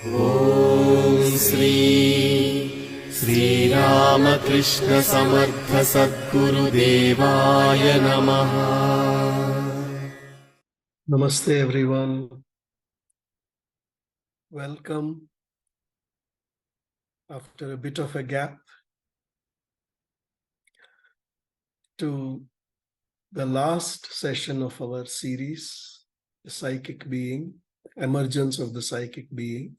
Om Sri Ramakrishna Samartha Sadguru Devaya Namaha. Namaste everyone. Welcome after a bit of a gap to the last session of our series, The Psychic Being, Emergence of the Psychic Being.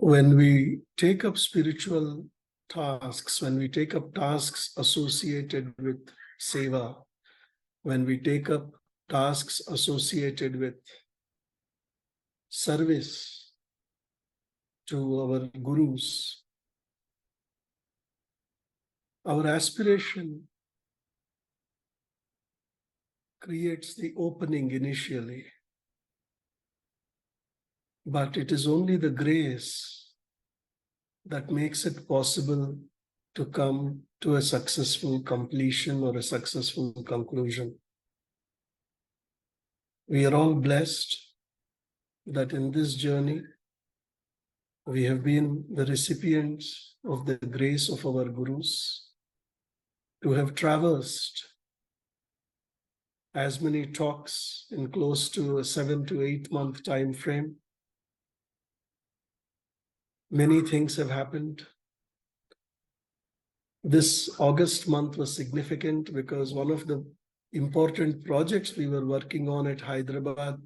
When we take up spiritual tasks, when we take up tasks associated with seva, when we take up tasks associated with service to our gurus, our aspiration creates the opening initially, but it is only the grace that makes it possible to come to a successful completion or a successful conclusion. We are all blessed that in this journey we have been the recipients of the grace of our gurus to have traversed as many talks in close to a 7 to 8 month time frame. Many things have happened. This August month was significant because one of the important projects we were working on at Hyderabad,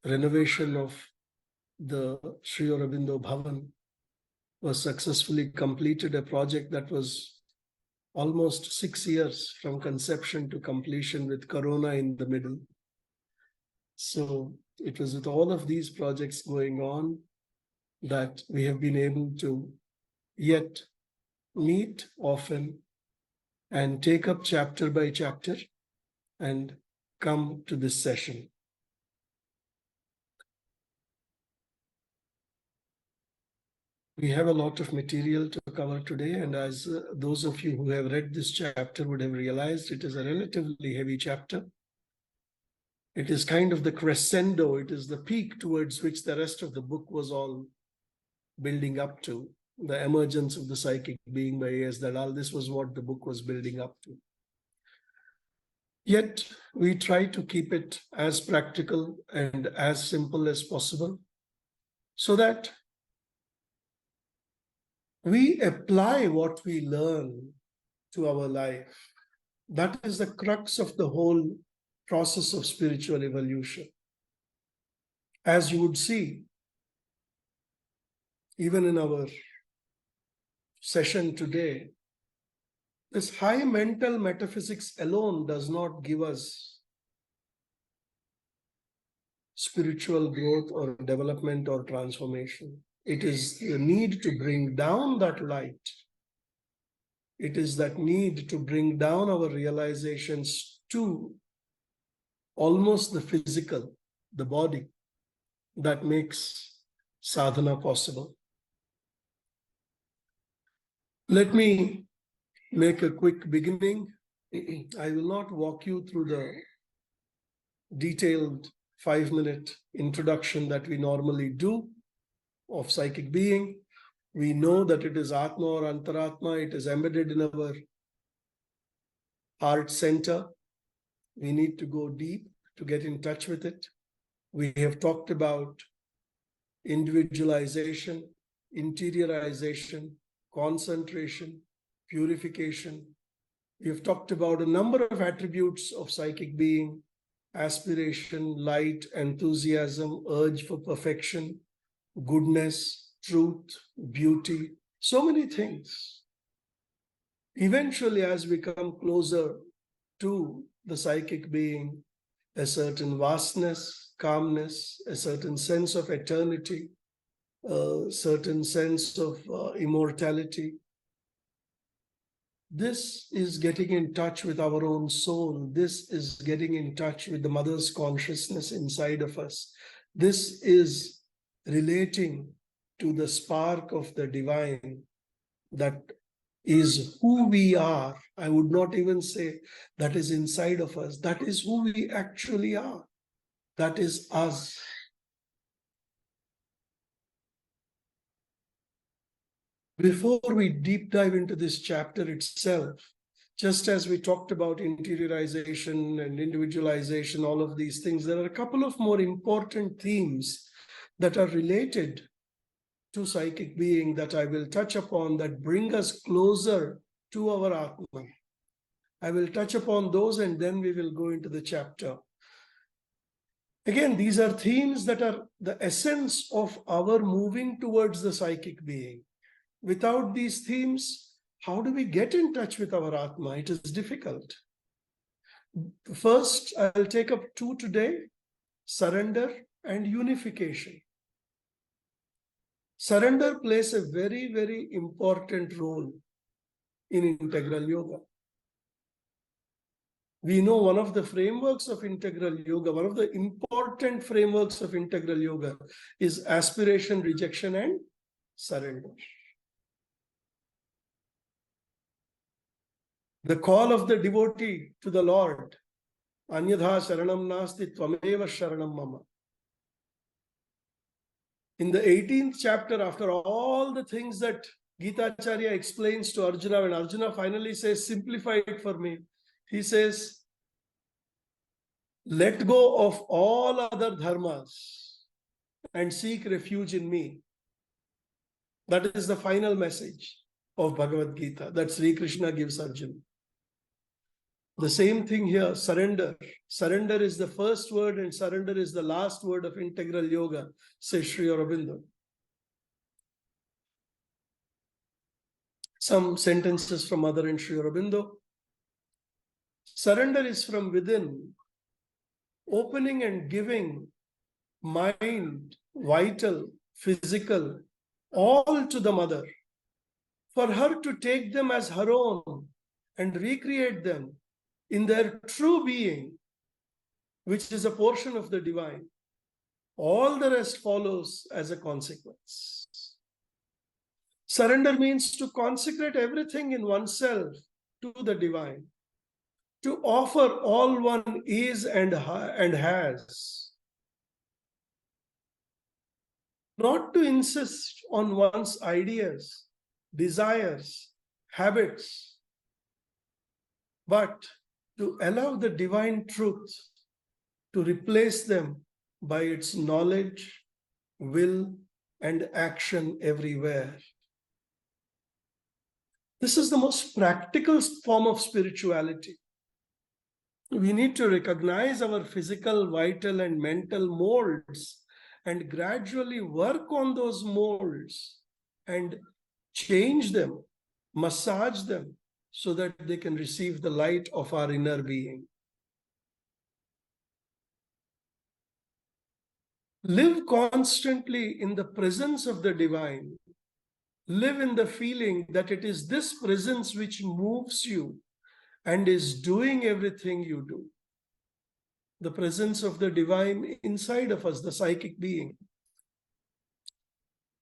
renovation of the Sri Aurobindo Bhavan, was successfully completed, a project that was almost 6 years from conception to completion with Corona in the middle. So it was with all of these projects going on that we have been able to yet meet often and take up chapter by chapter and come to this session. We have a lot of material to cover today, and as those of you who have read this chapter would have realized, it is a relatively heavy chapter. It is kind of the crescendo, it is the peak towards which the rest of the book was all building up to. The Emergence of the Psychic Being by A.S. Dalal, this was what the book was building up to. Yet we try to keep it as practical and as simple as possible so that we apply what we learn to our life. That is the crux of the whole process of spiritual evolution. As you would see, even in our session today, this high mental metaphysics alone does not give us spiritual growth or development or transformation. It is the need to bring down that light. It is that need to bring down our realizations to almost the physical, the body, that makes sadhana possible. Let me make a quick beginning. I will not walk you through the detailed 5-minute introduction that we normally do of psychic being. We know that it is Atma or Antaratma. It is embedded in our heart center. We need to go deep to get in touch with it. We have talked about individualization, interiorization, concentration, purification. We have talked about a number of attributes of psychic being: aspiration, light, enthusiasm, urge for perfection, goodness, truth, beauty, so many things. Eventually, as we come closer to the psychic being, a certain vastness, calmness, a certain sense of eternity, a certain sense of immortality. This is getting in touch with our own soul. This is getting in touch with the mother's consciousness inside of us. This is relating to the spark of the divine that is who we are. I would not even say that is inside of us. That is who we actually are. That is us. Before we deep dive into this chapter itself, just as we talked about interiorization and individualization, all of these things, there are a couple of more important themes that are related to psychic being that I will touch upon that bring us closer to our Atma. I will touch upon those and then we will go into the chapter. Again, these are themes that are the essence of our moving towards the psychic being. Without these themes, how do we get in touch with our Atma? It is difficult. First, I'll take up two today: surrender and unification. Surrender plays a very, very important role in integral yoga. We know one of the frameworks of integral yoga, one of the important frameworks of integral yoga is aspiration, rejection, and surrender. The call of the devotee to the Lord, Anyadha Sharanam Nasti Tvameva Sharanam Mama. In the 18th chapter, after all the things that Gita Acharya explains to Arjuna, when Arjuna finally says, simplify it for me, he says, let go of all other dharmas and seek refuge in me. That is the final message of Bhagavad Gita that Sri Krishna gives Arjuna. The same thing here, surrender. Surrender is the first word and surrender is the last word of integral yoga, says Sri Aurobindo. Some sentences from Mother and Sri Aurobindo. Surrender is from within, opening and giving mind, vital, physical, all to the Mother, for her to take them as her own and recreate them in their true being, which is a portion of the divine. All the rest follows as a consequence. Surrender means to consecrate everything in oneself to the divine, to offer all one is and has, not to insist on one's ideas, desires, habits, but to allow the divine truth to replace them by its knowledge, will, and action everywhere. This is the most practical form of spirituality. We need to recognize our physical, vital, and mental molds and gradually work on those molds and change them, massage them, so that they can receive the light of our inner being. Live constantly in the presence of the divine. Live in the feeling that it is this presence which moves you and is doing everything you do. The presence of the divine inside of us, the psychic being.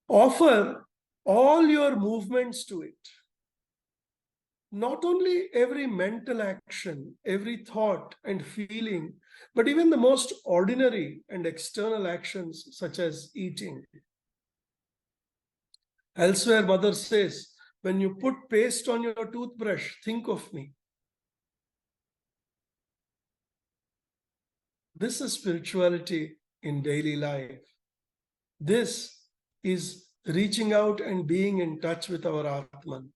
Offer all your movements to it. Not only every mental action, every thought and feeling, but even the most ordinary and external actions such as eating. Elsewhere, Mother says, when you put paste on your toothbrush, think of me. This is spirituality in daily life. This is reaching out and being in touch with our Atman.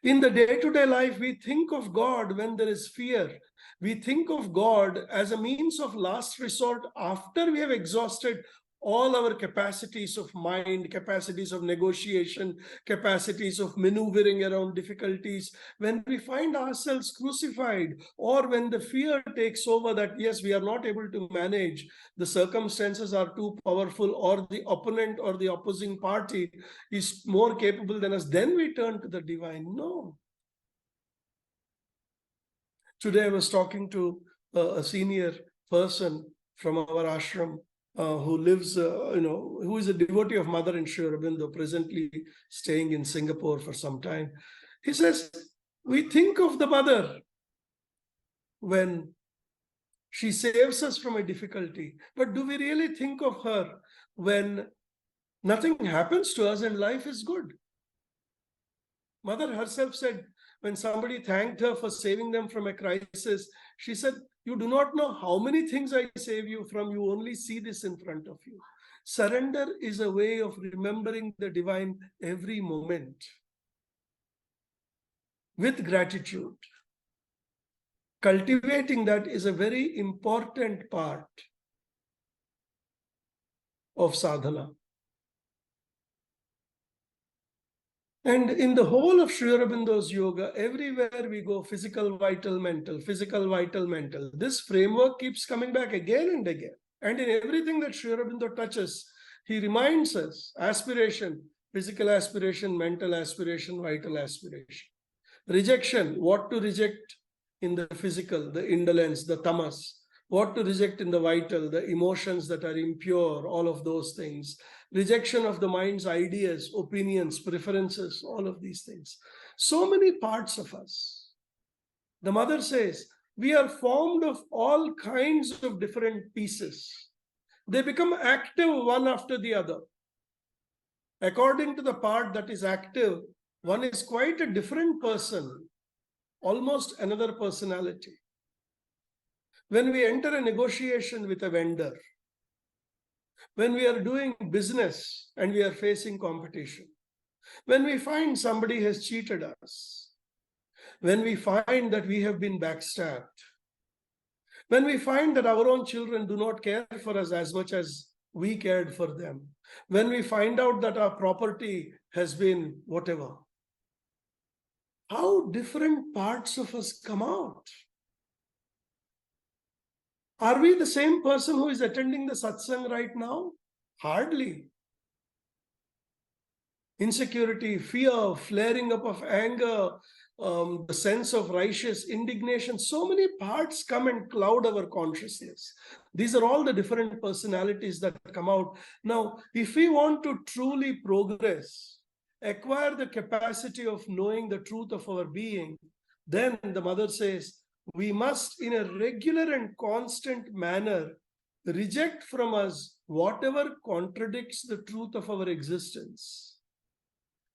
In the day-to-day life, we think of God when there is fear. We think of God as a means of last resort after we have exhausted all our capacities of mind, capacities of negotiation, capacities of maneuvering around difficulties. When we find ourselves crucified, or when the fear takes over that, yes, we are not able to manage, the circumstances are too powerful, or the opponent or the opposing party is more capable than us, then we turn to the divine. No. Today I was talking to a senior person from our ashram, who lives, who is a devotee of Mother and Sri Aurobindo, presently staying in Singapore for some time. He says, we think of the mother when she saves us from a difficulty, but do we really think of her when nothing happens to us and life is good? Mother herself said, when somebody thanked her for saving them from a crisis, she said, you do not know how many things I save you from, you only see this in front of you. Surrender is a way of remembering the divine every moment with gratitude. Cultivating that is a very important part of sadhana. And in the whole of Sri Aurobindo's yoga, everywhere we go, physical, vital, mental, physical, vital, mental. This framework keeps coming back again and again. And in everything that Sri Aurobindo touches, he reminds us aspiration, physical aspiration, mental aspiration, vital aspiration. Rejection, what to reject in the physical, the indolence, the tamas. What to reject in the vital, the emotions that are impure, all of those things. Rejection of the mind's ideas, opinions, preferences, all of these things. So many parts of us. The mother says, we are formed of all kinds of different pieces. They become active one after the other. According to the part that is active, one is quite a different person, almost another personality. When we enter a negotiation with a vendor, when we are doing business and we are facing competition, when we find somebody has cheated us, when we find that we have been backstabbed, when we find that our own children do not care for us as much as we cared for them, when we find out that our property has been whatever, how different parts of us come out. Are we the same person who is attending the satsang right now? Hardly. Insecurity, fear, flaring up of anger, the sense of righteous indignation, so many parts come and cloud our consciousness. These are all the different personalities that come out. Now, if we want to truly progress, acquire the capacity of knowing the truth of our being, then the mother says, we must in a regular and constant manner reject from us whatever contradicts the truth of our existence.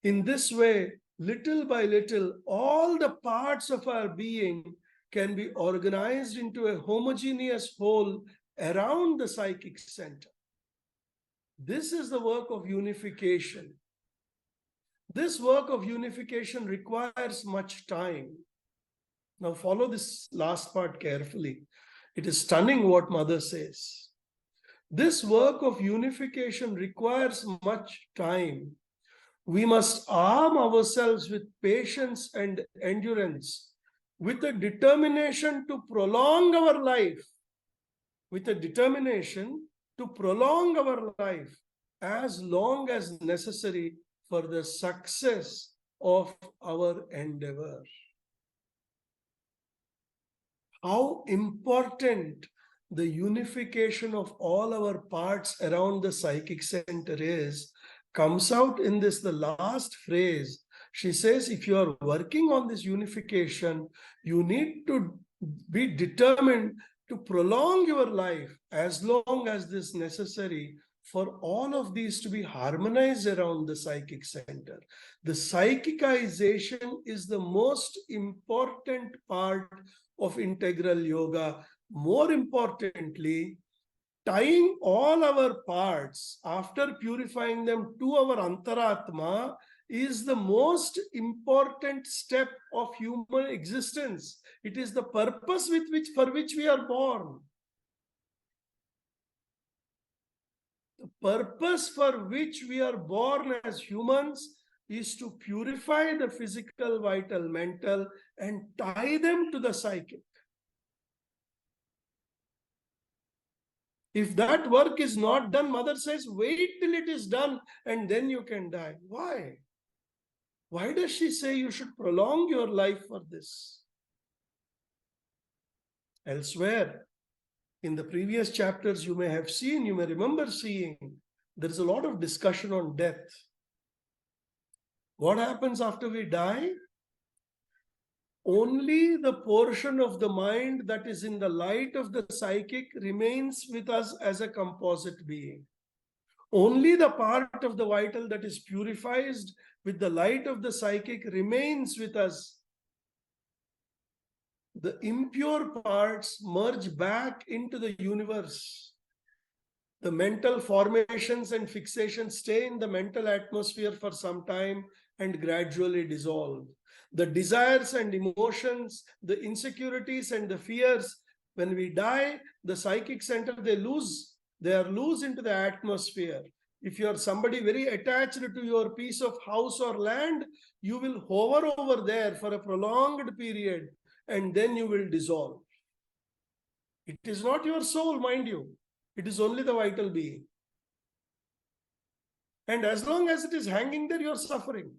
In this way, little by little, all the parts of our being can be organized into a homogeneous whole around the psychic center. This is the work of unification. This work of unification requires much time. Now follow this last part carefully. It is stunning what Mother says. This work of unification requires much time. We must arm ourselves with patience and endurance, with a determination to prolong our life, as long as necessary for the success of our endeavor. How important the unification of all our parts around the psychic center is, comes out in this, the last phrase. She says, if you are working on this unification, you need to be determined to prolong your life as long as this necessary for all of these to be harmonized around the psychic center. The psychicization is the most important part of integral yoga. More importantly, tying all our parts after purifying them to our antaratma is the most important step of human existence. It is the purpose for which we are born. The purpose for which we are born as humans is to purify the physical, vital, mental, and tie them to the psychic. If that work is not done, Mother says, wait till it is done and then you can die. Why? Why does she say you should prolong your life for this? Elsewhere, In the previous chapters, you may have seen, you may remember seeing, there is a lot of discussion on death. What happens after we die? Only the portion of the mind that is in the light of the psychic remains with us as a composite being. Only the part of the vital that is purified with the light of the psychic remains with us. The impure parts merge back into the universe. The mental formations and fixations stay in the mental atmosphere for some time and gradually dissolve. The desires and emotions, the insecurities and the fears, when we die, the psychic center, they are loose into the atmosphere. If you are somebody very attached to your piece of house or land, you will hover over there for a prolonged period and then you will dissolve. It is not your soul, mind you. It is only the vital being. And as long as it is hanging there, you are suffering.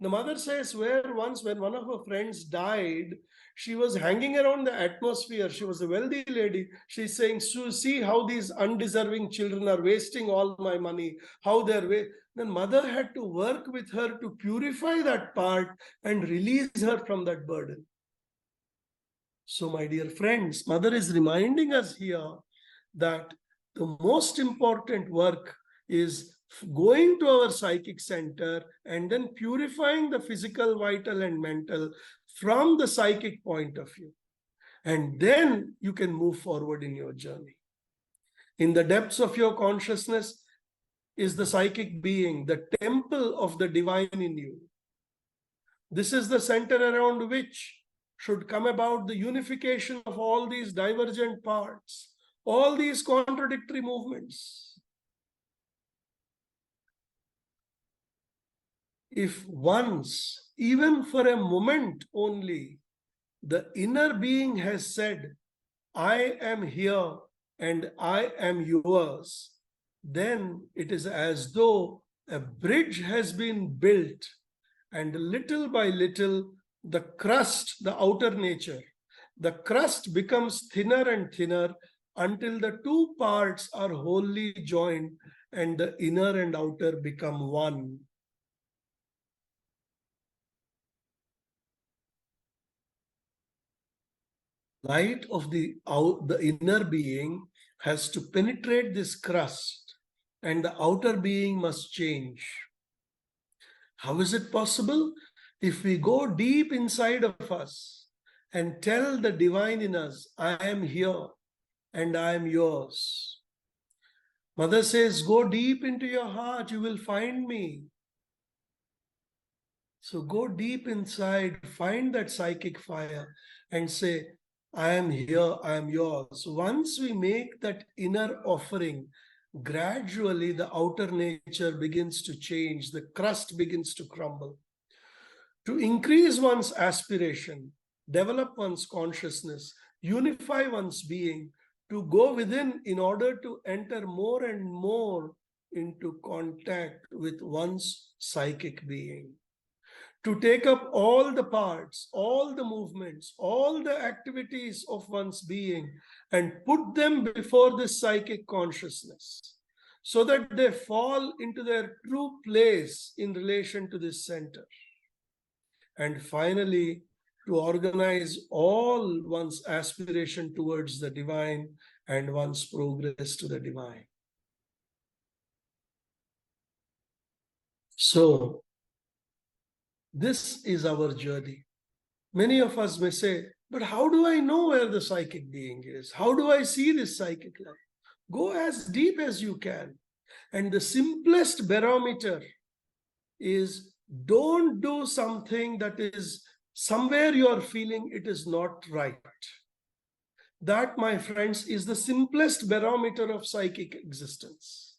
The mother says where once when one of her friends died, she was hanging around the atmosphere. She was a wealthy lady. She's saying, so see how these undeserving children are wasting all my money, how they're Then mother had to work with her to purify that part and release her from that burden. So my dear friends, mother is reminding us here that the most important work is going to our psychic center and then purifying the physical, vital, and mental from the psychic point of view. And then you can move forward in your journey. In the depths of your consciousness is the psychic being, the temple of the divine in you. This is the center around which should come about the unification of all these divergent parts, all these contradictory movements. If once, even for a moment only, the inner being has said, I am here and I am yours, then it is as though a bridge has been built, and little by little, the crust, the outer nature, the crust becomes thinner and thinner until the two parts are wholly joined and the inner and outer become one. Light of the inner being has to penetrate this crust and the outer being must change. How is it possible? If we go deep inside of us and tell the divine in us, I am here and I am yours. Mother says, go deep into your heart, you will find me. So go deep inside, find that psychic fire and say, I am here, I am yours. Once we make that inner offering, gradually the outer nature begins to change, the crust begins to crumble. To increase one's aspiration, develop one's consciousness, unify one's being, to go within in order to enter more and more into contact with one's psychic being. To take up all the parts, all the movements, all the activities of one's being and put them before this psychic consciousness so that they fall into their true place in relation to this center. And finally, to organize all one's aspiration towards the divine and one's progress to the divine. So, this is our journey. Many of us may say, but how do I know where the psychic being is? How do I see this psychic life? Go as deep as you can. And the simplest barometer is don't do something that is somewhere you are feeling it is not right. That, my friends, is the simplest barometer of psychic existence.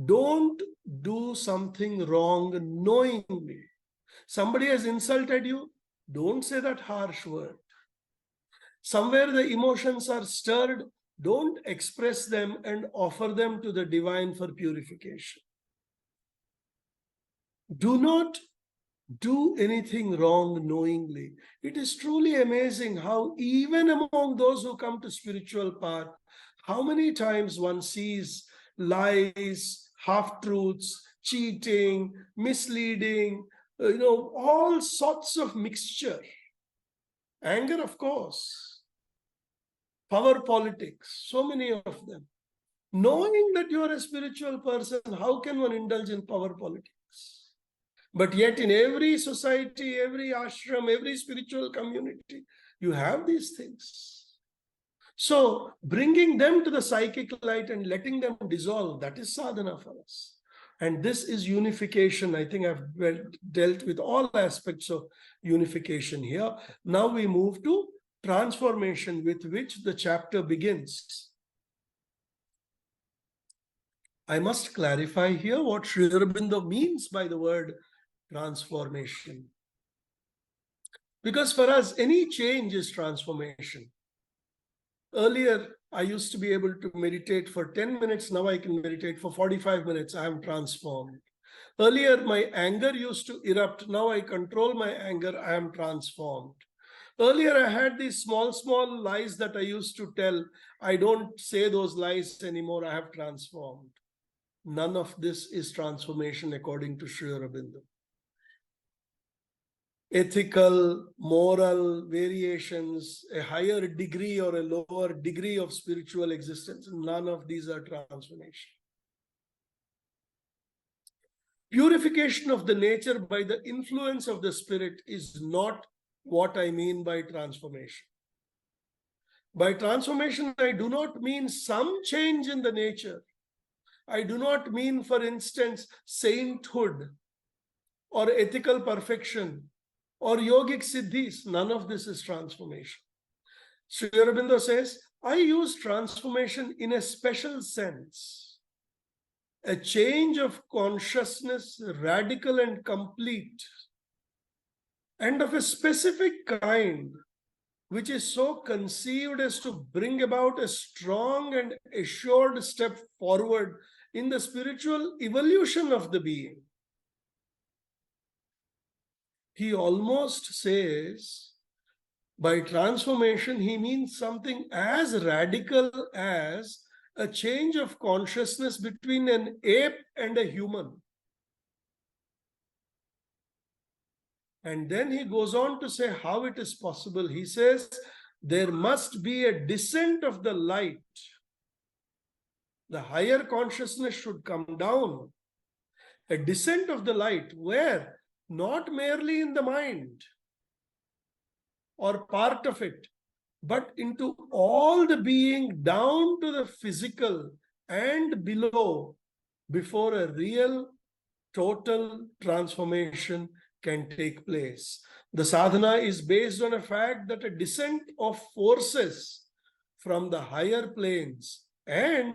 Don't do something wrong knowingly. Somebody has insulted you, don't say that harsh word. Somewhere the emotions are stirred, don't express them and offer them to the divine for purification. Do not do anything wrong knowingly. It is truly amazing how even among those who come to spiritual path, how many times one sees lies, half-truths, cheating, misleading, all sorts of mixture. Anger, of course, power politics, so many of them. Knowing that you are a spiritual person, how can one indulge in power politics? But yet in every society, every ashram, every spiritual community, you have these things. So bringing them to the psychic light and letting them dissolve, that is sadhana for us. And this is unification. I think I've dealt with all aspects of unification here. Now we move to transformation, with which the chapter begins. I must clarify here what Sri Aurobindo means by the word transformation. Because for us, any change is transformation. Earlier, I used to be able to meditate for 10 minutes. Now I can meditate for 45 minutes. I am transformed. Earlier, my anger used to erupt. Now I control my anger. I am transformed. Earlier, I had these small lies that I used to tell. I don't say those lies anymore. I have transformed. None of this is transformation according to Sri Aurobindo. Ethical, moral variations, a higher degree or a lower degree of spiritual existence, none of these are transformation. Purification of the nature by the influence of the spirit is not what I mean by transformation. By transformation, I do not mean some change in the nature. I do not mean, for instance, sainthood or ethical perfection or yogic siddhis. None of this is transformation. Sri Aurobindo says, I use transformation in a special sense. A change of consciousness, radical and complete, and of a specific kind, which is so conceived as to bring about a strong and assured step forward in the spiritual evolution of the being. He almost says, by transformation, he means something as radical as a change of consciousness between an ape and a human. And then he goes on to say how it is possible. He says, there must be a descent of the light. The higher consciousness should come down. A descent of the light, where? Not merely in the mind or part of it, but into all the being, down to the physical and below, before a real total transformation can take place. The sadhana is based on a fact that a descent of forces from the higher planes and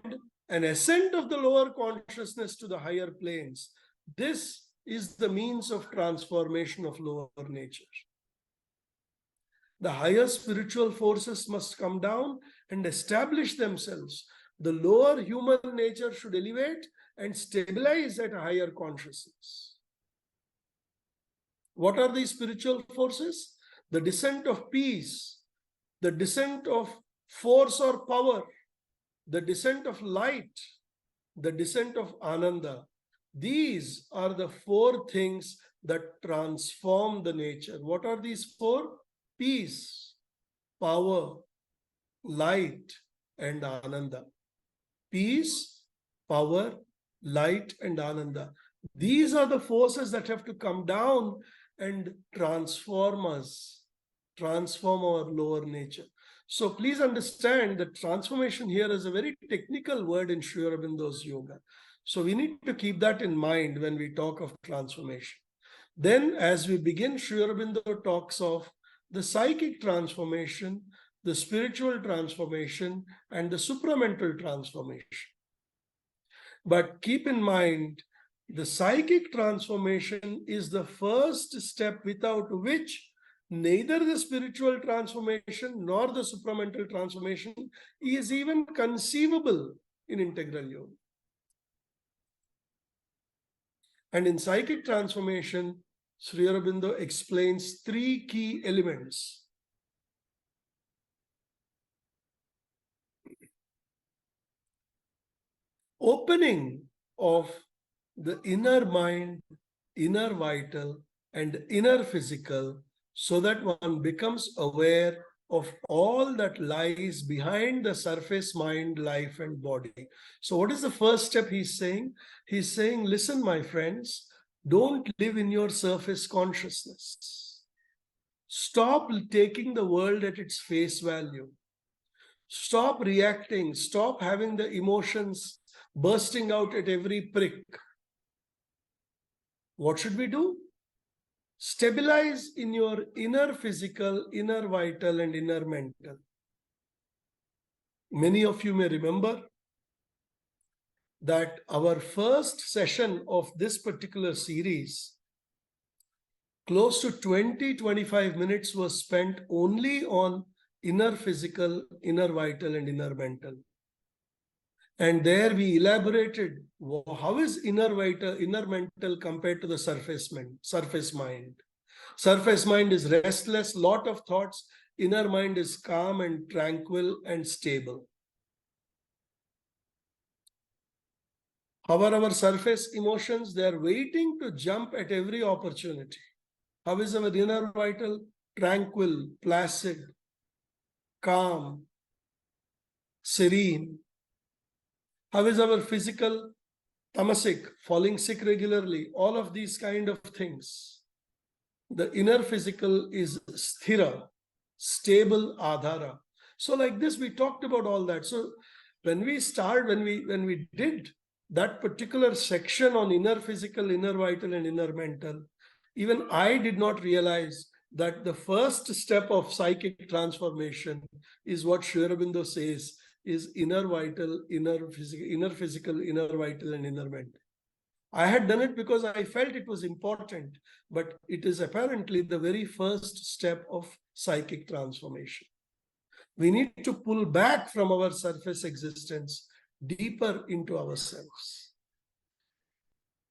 an ascent of the lower consciousness to the higher planes. This is the means of transformation of lower nature. The higher spiritual forces must come down and establish themselves. The lower human nature should elevate and stabilize at a higher consciousness. What are these spiritual forces? The descent of peace, the descent of force or power, the descent of light, the descent of ananda. These are the four things that transform the nature. What are these four? Peace, power, light, and ananda. Peace, power, light, and ananda. These are the forces that have to come down and transform us, transform our lower nature. So please understand that transformation here is a very technical word in Sri Aurobindo's yoga. So we need to keep that in mind when we talk of transformation. Then as we begin, Sri Aurobindo talks of the psychic transformation, the spiritual transformation, and the supramental transformation. But keep in mind, the psychic transformation is the first step without which neither the spiritual transformation nor the supramental transformation is even conceivable in integral yoga. And in psychic transformation, Sri Aurobindo explains three key elements. Opening of the inner mind, inner vital, and inner physical, so that one becomes aware of all that lies behind the surface mind, life, and body. So, what is the first step he's saying? He's saying, listen, my friends, don't live in your surface consciousness. Stop taking the world at its face value. Stop reacting. Stop having the emotions bursting out at every prick. What should we do? Stabilize in your inner physical, inner vital, and inner mental. Many of you may remember that our first session of this particular series, close to 20-25 minutes was spent only on inner physical, inner vital, and inner mental. And there we elaborated how is inner vital, inner mental compared to the surface mind. Surface mind is restless, lot of thoughts. Inner mind is calm and tranquil and stable. How are our surface emotions? They are waiting to jump at every opportunity. How is our inner vital? Tranquil, placid, calm, serene. How is our physical? Tamasic, falling sick regularly, all of these kind of things. The inner physical is sthira, stable adhara. So like this, we talked about all that. So when we did that particular section on inner physical, inner vital, and inner mental, even I did not realize that the first step of psychic transformation is what Sri Aurobindo says is inner vital, inner physical, inner vital, and inner mental. I had done it because I felt it was important, but it is apparently the very first step of psychic transformation. We need to pull back from our surface existence deeper into ourselves.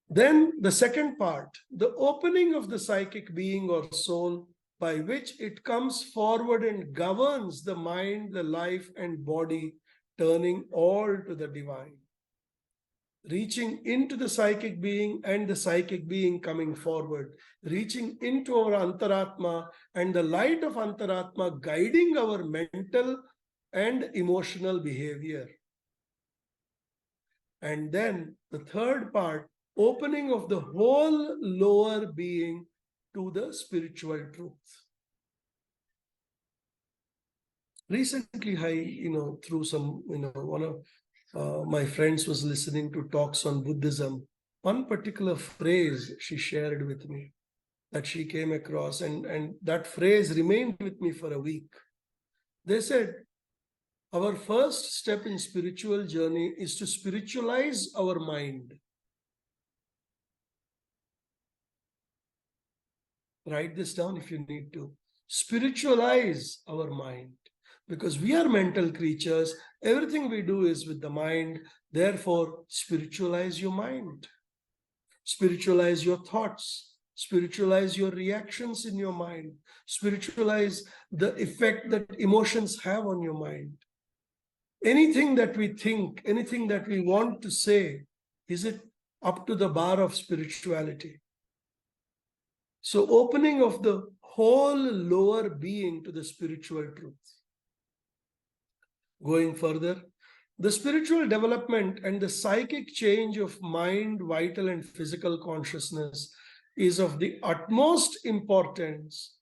Then the second part, the opening of the psychic being or soul, by which it comes forward and governs the mind, the life, and body, turning all to the divine. Reaching into the psychic being and the psychic being coming forward, reaching into our antaratma and the light of antaratma guiding our mental and emotional behavior. And then the third part, opening of the whole lower being to the spiritual truth. Recently, I, through some, one of my friends was listening to talks on Buddhism. One particular phrase she shared with me that she came across, and that phrase remained with me for a week. They said, our first step in spiritual journey is to spiritualize our mind. Write this down if you need to. Spiritualize our mind. Because we are mental creatures, everything we do is with the mind. Therefore, spiritualize your mind. Spiritualize your thoughts. Spiritualize your reactions in your mind. Spiritualize the effect that emotions have on your mind. Anything that we think, anything that we want to say, is it up to the bar of spirituality? So opening of the whole lower being to the spiritual truth. Going further, the spiritual development and the psychic change of mind, vital, and physical consciousness is of the utmost importance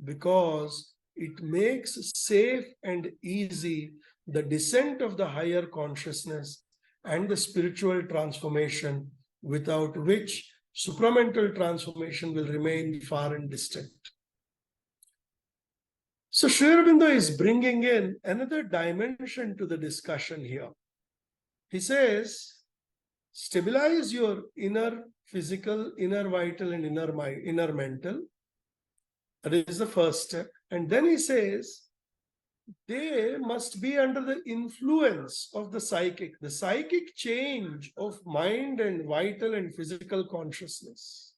because it makes safe and easy the descent of the higher consciousness and the spiritual transformation, without which supramental transformation will remain far and distant. So Sri Aurobindo is bringing in another dimension to the discussion here. He says, stabilize your inner physical, inner vital, and inner mental. That is the first step. And then he says, they must be under the influence of the psychic change of mind and vital and physical consciousness.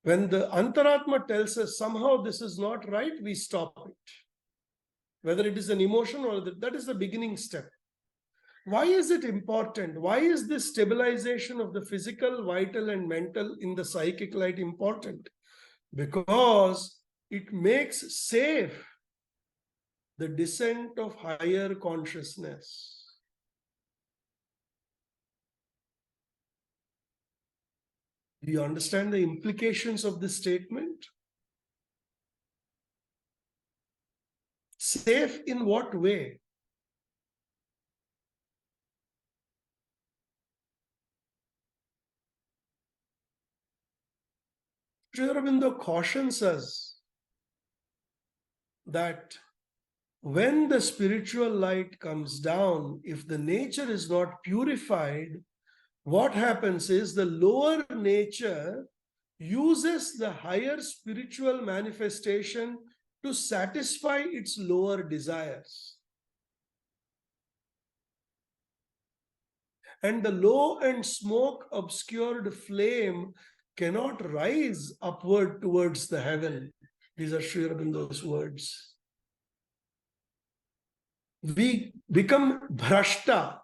When the Antaratma tells us somehow this is not right, we stop it. Whether it is an emotion or that is the beginning step. Why is it important? Why is this stabilization of the physical, vital, and mental in the psychic light important? Because it makes safe the descent of higher consciousness. Do you understand the implications of this statement? Safe in what way? Sri Aurobindo cautions us that when the spiritual light comes down, if the nature is not purified, what happens is the lower nature uses the higher spiritual manifestation to satisfy its lower desires. And the low and smoke obscured flame cannot rise upward towards the heaven. These are Sri Aurobindo's words. We become bhrashta,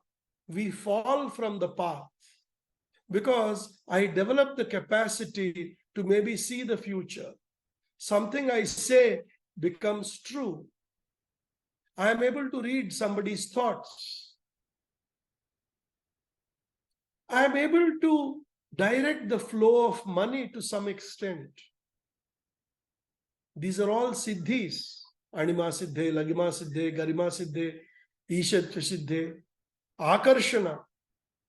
we fall from the path because I develop the capacity to maybe see the future. Something I say becomes true. I am able to read somebody's thoughts. I am able to direct the flow of money to some extent. These are all siddhis. Anima siddhe, lagima siddhe, garima siddhe, ishatva siddhe, akarshana.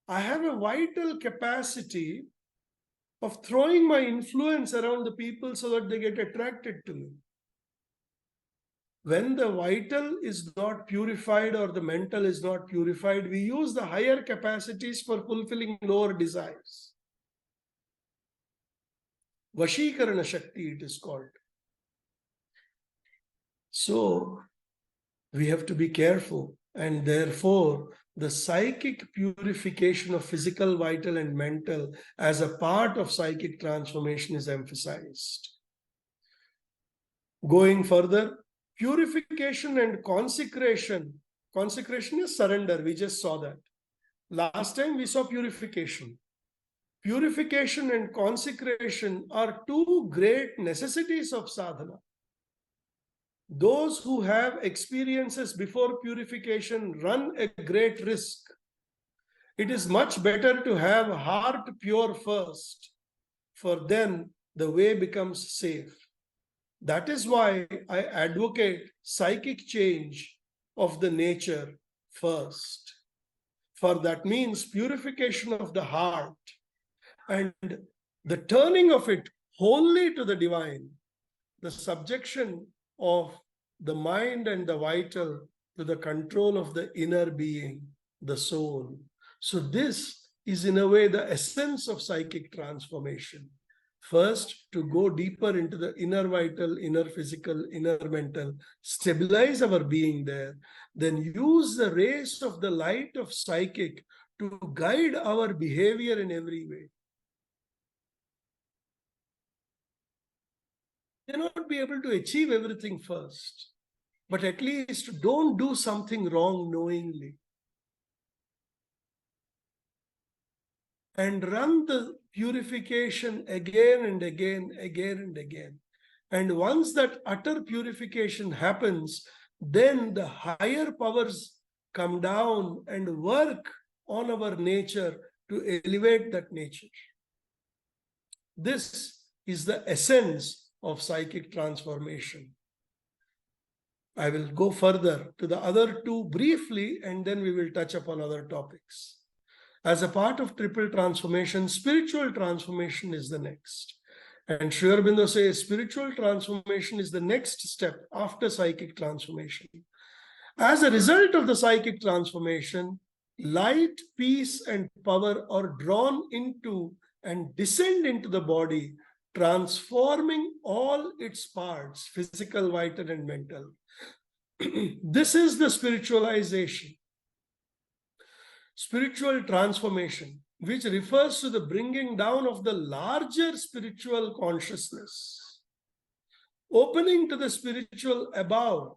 I have a vital capacity of throwing my influence around the people so that they get attracted to me. When the vital is not purified or the mental is not purified, we use the higher capacities for fulfilling lower desires. Vashikarana Shakti, it is called. So, we have to be careful, and therefore, the psychic purification of physical, vital, and mental as a part of psychic transformation is emphasized. Going further, purification and consecration. Consecration is surrender. We just saw that. Last time we saw purification. Purification and consecration are two great necessities of sadhana. Those who have experiences before purification run a great risk. It is much better to have heart pure first, for then the way becomes safe. That is why I advocate psychic change of the nature first. For that means purification of the heart and the turning of it wholly to the divine, the subjection of the mind and the vital to the control of the inner being, the soul. So this is in a way the essence of psychic transformation. First, to go deeper into the inner vital, inner physical, inner mental, stabilize our being there, then use the rays of the light of psychic to guide our behavior in every way. May not be able to achieve everything first, but at least don't do something wrong knowingly. And run the purification again and again, again and again. And once that utter purification happens, then the higher powers come down and work on our nature to elevate that nature. This is the essence of psychic transformation. I will go further to the other two briefly, and then we will touch upon other topics. As a part of triple transformation, spiritual transformation is the next. And Sri Aurobindo says spiritual transformation is the next step after psychic transformation. As a result of the psychic transformation, light, peace, and power are drawn into and descend into the body, transforming all its parts, physical, vital, and mental. This is the spiritualization. Spiritual transformation. which refers to the bringing down of the larger spiritual consciousness, opening to the spiritual above,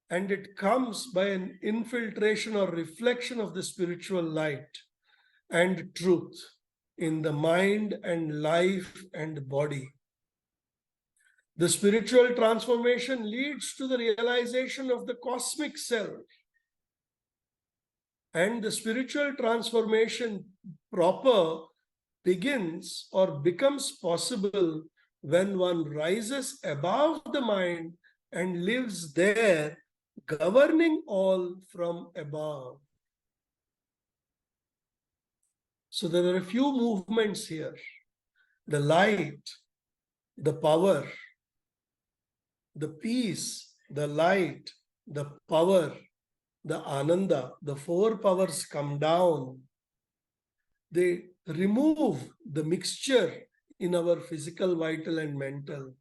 and it comes by an infiltration or reflection of the spiritual light and truth in the mind and life and body. The spiritual transformation leads to the realization of the cosmic self. And the spiritual transformation proper begins or becomes possible when one rises above the mind and lives there, governing all from above. So there are a few movements here. The light, the power, the peace, the light, the power, the ananda, the four powers come down. They remove the mixture in our physical, vital, and mental.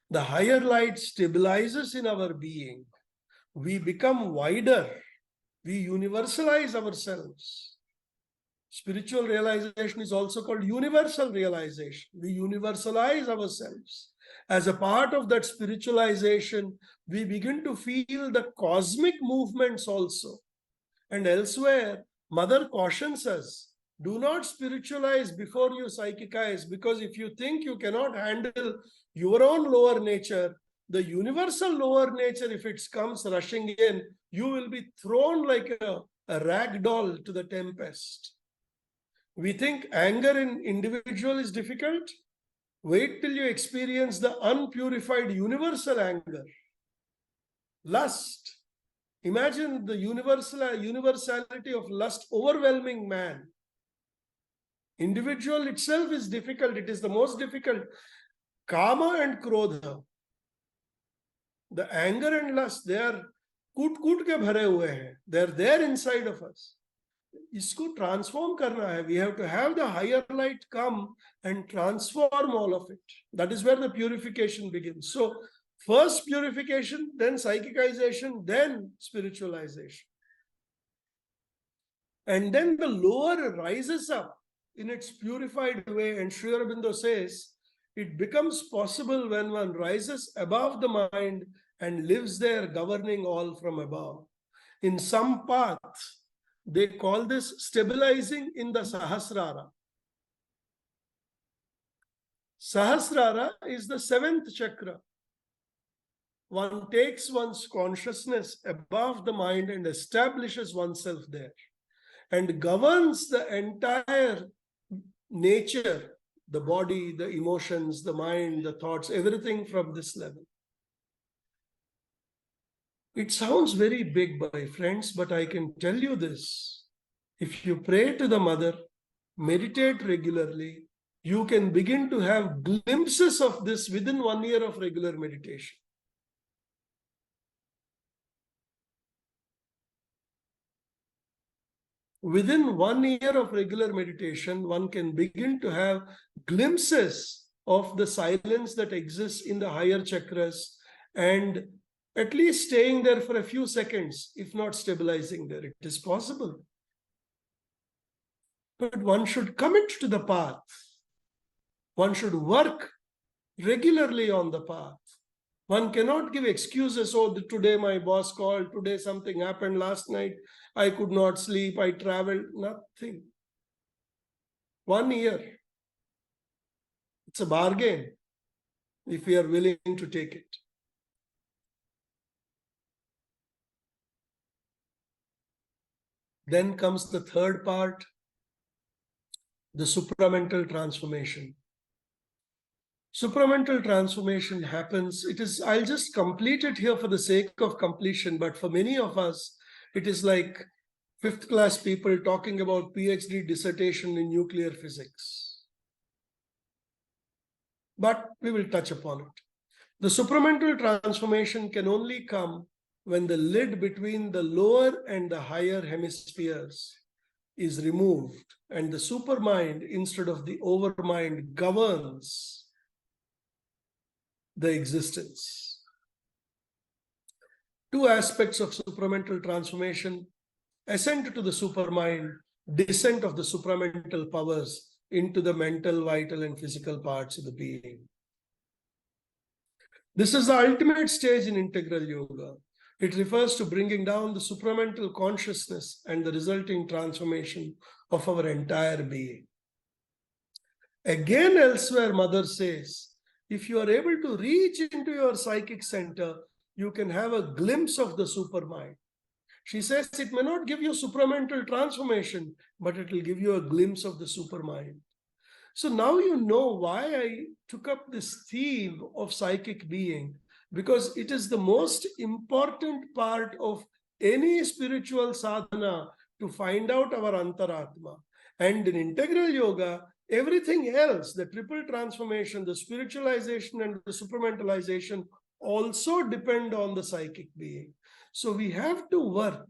The higher light stabilizes in our being. We become wider. We universalize ourselves. Spiritual realization is also called universal realization. We universalize ourselves. As a part of that spiritualization, we begin to feel the cosmic movements also. And elsewhere, Mother cautions us, do not spiritualize before you psychicize, because if you think you cannot handle your own lower nature, the universal lower nature, if it comes rushing in, you will be thrown like a rag doll to the tempest. We think anger in individual is difficult. Wait till you experience the unpurified universal anger. Lust. Imagine the universality of lust overwhelming man. Individual itself is difficult. It is the most difficult. Kama and Krodha. The anger and lust, they are कूट के भरे हुए हैं. They are there inside of us. इसको transform करना है. We have to have the higher light come and transform all of it. That is where the purification begins. So first purification, then psychicization, then spiritualization. And then the lower rises up in its purified way. And Sri Aurobindo says, it becomes possible when one rises above the mind and lives there, governing all from above. In some paths, they call this stabilizing in the Sahasrara. Sahasrara is the seventh chakra. One takes one's consciousness above the mind and establishes oneself there and governs the entire nature, the body, the emotions, the mind, the thoughts, everything from this level. It sounds very big, my friends, but I can tell you this. If you pray to the Mother, meditate regularly, you can begin to have glimpses of this within 1 year of regular meditation. Within 1 year of regular meditation, one can begin to have glimpses of the silence that exists in the higher chakras and at least staying there for a few seconds, if not stabilizing there. It is possible. But one should commit to the path. One should work regularly on the path. One cannot give excuses, oh, today my boss called, today something happened, last night I could not sleep, I traveled, nothing. 1 year. It's a bargain if we are willing to take it. Then comes the third part, the supramental transformation. Supramental transformation happens, I'll just complete it here for the sake of completion, but for many of us, it is like 5th class people talking about PhD dissertation in nuclear physics. But we will touch upon it. The supramental transformation can only come when the lid between the lower and the higher hemispheres is removed and the supermind instead of the overmind governs the existence. Two aspects of supramental transformation: ascent to the supermind, descent of the supramental powers into the mental, vital, and physical parts of the being. This is the ultimate stage in integral yoga. It refers to bringing down the supramental consciousness and the resulting transformation of our entire being. Again, elsewhere, Mother says, if you are able to reach into your psychic center, you can have a glimpse of the supermind. She says it may not give you supramental transformation, but it will give you a glimpse of the supermind. So now you know why I took up this theme of psychic being, because it is the most important part of any spiritual sadhana to find out our antaratma. And in integral yoga, everything else, the triple transformation, the spiritualization and the supramentalization also depend on the psychic being. So we have to work.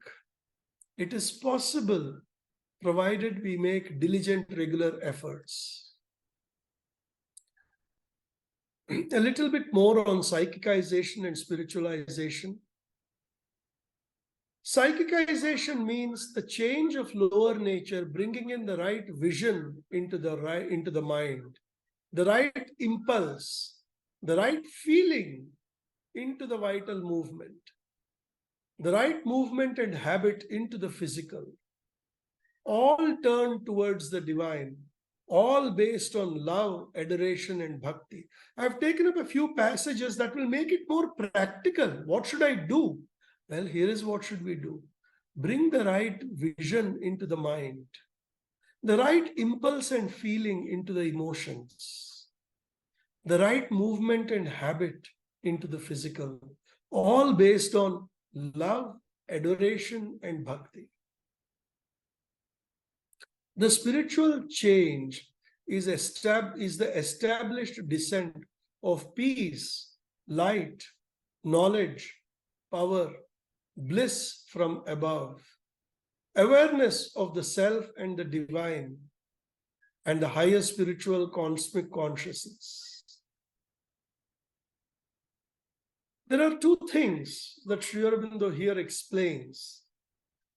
It is possible, provided we make diligent, regular efforts. A little bit more on psychicization and spiritualization. Psychicization means the change of lower nature, bringing in the right vision into the mind, the right impulse, the right feeling into the vital movement, the right movement and habit into the physical, all turned towards the divine, all based on love, adoration, and bhakti. I've taken up a few passages that will make it more practical. What should I do? Well, here is what should we do. Bring the right vision into the mind, the right impulse and feeling into the emotions, the right movement and habit into the physical, all based on love, adoration, and bhakti. The spiritual change is the established descent of peace, light, knowledge, power, bliss from above, awareness of the self and the divine, and the higher spiritual cosmic consciousness. There are two things that Sri Aurobindo here explains.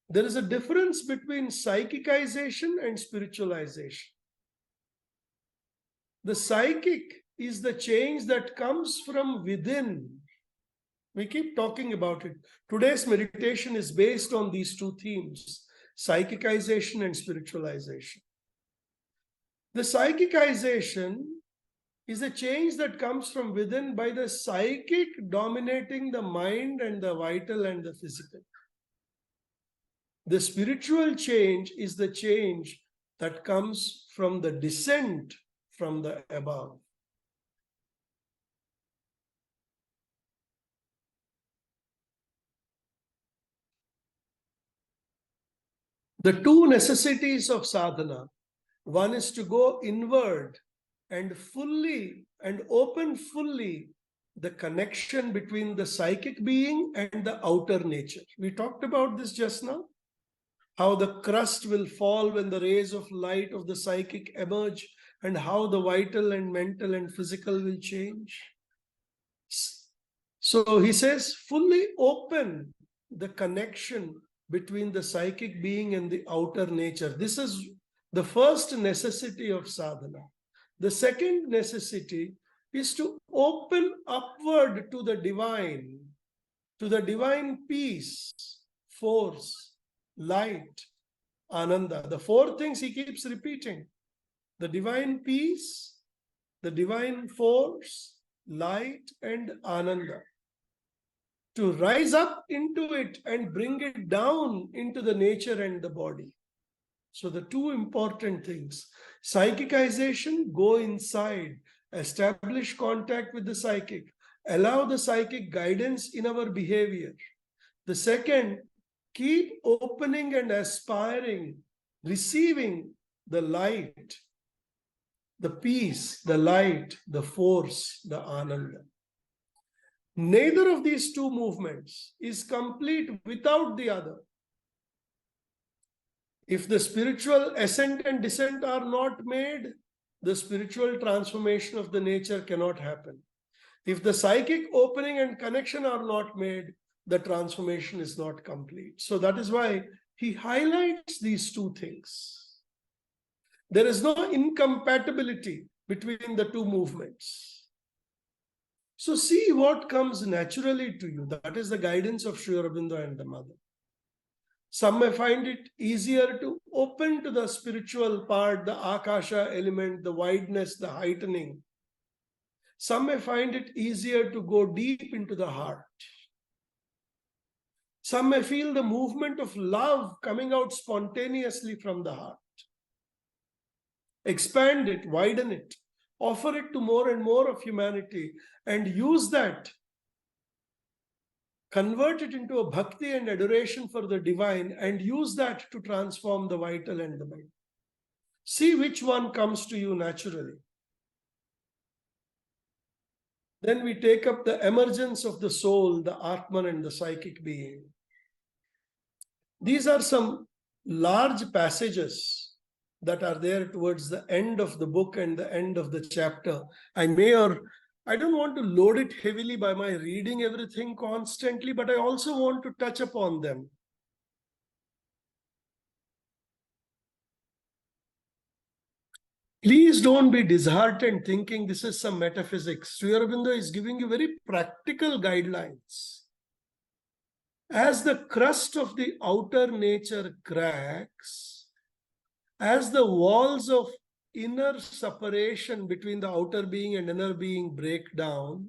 There is a difference between psychicization and spiritualization. The psychic is the change that comes from within. We keep talking about it. Today's meditation is based on these two themes, psychicization and spiritualization. The psychicization is a change that comes from within by the psychic dominating the mind and the vital and the physical. The spiritual change is the change that comes from the descent from the above. The two necessities of sadhana, one is to go inward and fully and open fully the connection between the psychic being and the outer nature. We talked about this just now, how the crust will fall when the rays of light of the psychic emerge, and how the vital and mental and physical will change. So he says, fully open the connection between the psychic being and the outer nature. This is the first necessity of sadhana. The second necessity is to open upward to the divine peace, force, light, ananda. The four things he keeps repeating: the divine peace, the divine force, light, and ananda. To rise up into it and bring it down into the nature and the body. So the two important things: psychicization, go inside, establish contact with the psychic, allow the psychic guidance in our behavior. The second, keep opening and aspiring, receiving the light, the peace, the light, the force, the ananda. Neither of these two movements is complete without the other. If the spiritual ascent and descent are not made, the spiritual transformation of the nature cannot happen. If the psychic opening and connection are not made, the transformation is not complete. So that is why he highlights these two things. There is no incompatibility between the two movements. So see what comes naturally to you. That is the guidance of Sri Aurobindo and the Mother. Some may find it easier to open to the spiritual part, the Akasha element, the wideness, the heightening. Some may find it easier to go deep into the heart. Some may feel the movement of love coming out spontaneously from the heart. Expand it, widen it, offer it to more and more of humanity, and use that. Convert it into a bhakti and adoration for the divine, and use that to transform the vital and the mind. See which one comes to you naturally. Then we take up the emergence of the soul, the Atman and the psychic being. These are some large passages that are there towards the end of the book and the end of the chapter. I don't want to load it heavily by my reading everything constantly, but I also want to touch upon them. Please don't be disheartened thinking this is some metaphysics. Sri Aurobindo is giving you very practical guidelines. As the crust of the outer nature cracks, as the walls of inner separation between the outer being and inner being break down,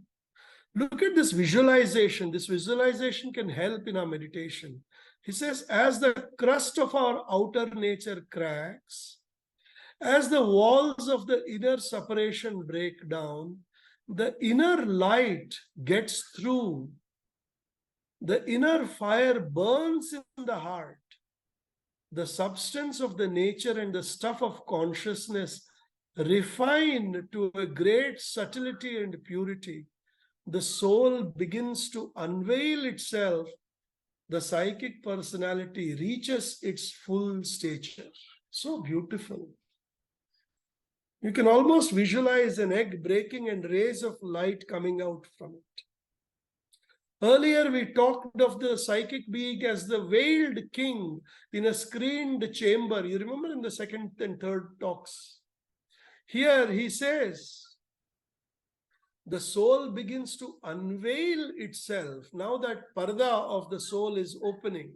look at this visualization. This visualization can help in our meditation. He says, as the crust of our outer nature cracks, as the walls of the inner separation break down, the inner light gets through. The inner fire burns in the heart. The substance of the nature and the stuff of consciousness refine to a great subtlety and purity. The soul begins to unveil itself. The psychic personality reaches its full stature. So beautiful. You can almost visualize an egg breaking and rays of light coming out from it. Earlier, we talked of the psychic being as the veiled king in a screened chamber. You remember in the second and third talks. Here he says, the soul begins to unveil itself. Now that parda of the soul is opening,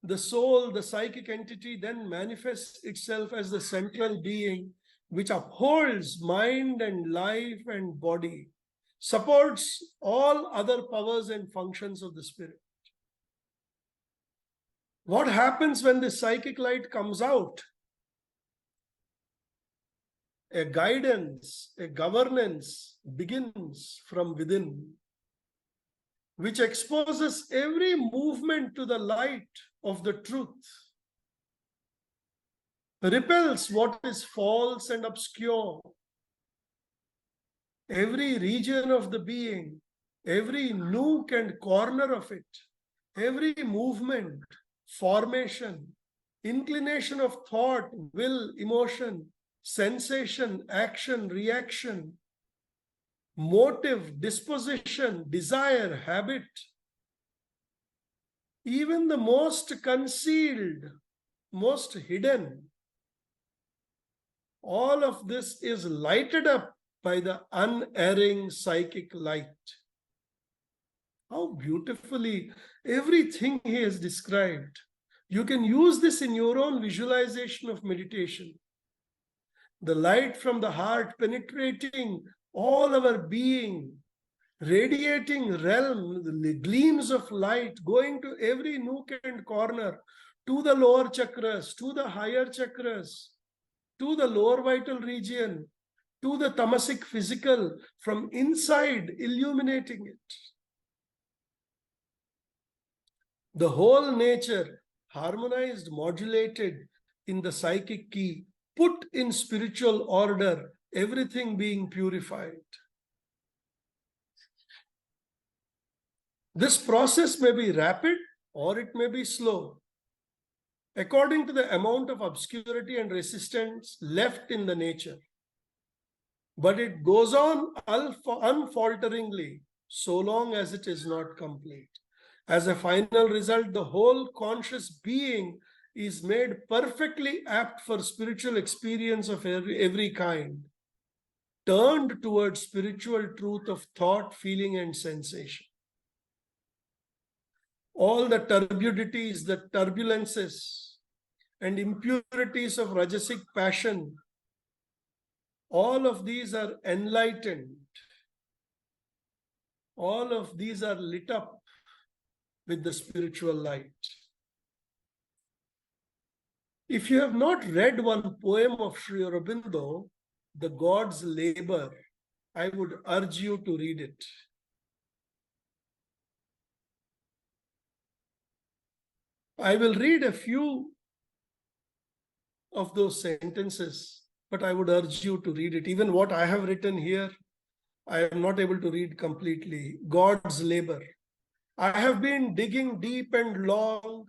the soul, the psychic entity, then manifests itself as the central being which upholds mind and life and body, supports all other powers and functions of the spirit. What happens when the psychic light comes out? A guidance, a governance begins from within, which exposes every movement to the light of the truth, repels what is false and obscure. Every region of the being, every nook and corner of it, every movement, formation, inclination of thought, will, emotion, sensation, action, reaction, motive, disposition, desire, habit, even the most concealed, most hidden, all of this is lighted up by the unerring psychic light. How beautifully everything he has described. You can use this in your own visualization of meditation. The light from the heart penetrating all our being, radiating realm, the gleams of light going to every nook and corner, to the lower chakras, to the higher chakras, to the lower vital region, to the tamasic physical, from inside, illuminating it. The whole nature, harmonized, modulated in the psychic key, put in spiritual order, everything being purified. This process may be rapid or it may be slow, according to the amount of obscurity and resistance left in the nature. But it goes on unfalteringly so long as it is not complete. As a final result, the whole conscious being is made perfectly apt for spiritual experience of every kind, turned towards spiritual truth of thought, feeling, and sensation. All the turbidities, the turbulences, and impurities of rajasic passion, all of these are enlightened. All of these are lit up with the spiritual light. If you have not read one poem of Sri Aurobindo, The God's Labor, I would urge you to read it. I will read a few of those sentences, but I would urge you to read it. Even what I have written here, I am not able to read completely. God's labor. I have been digging deep and long,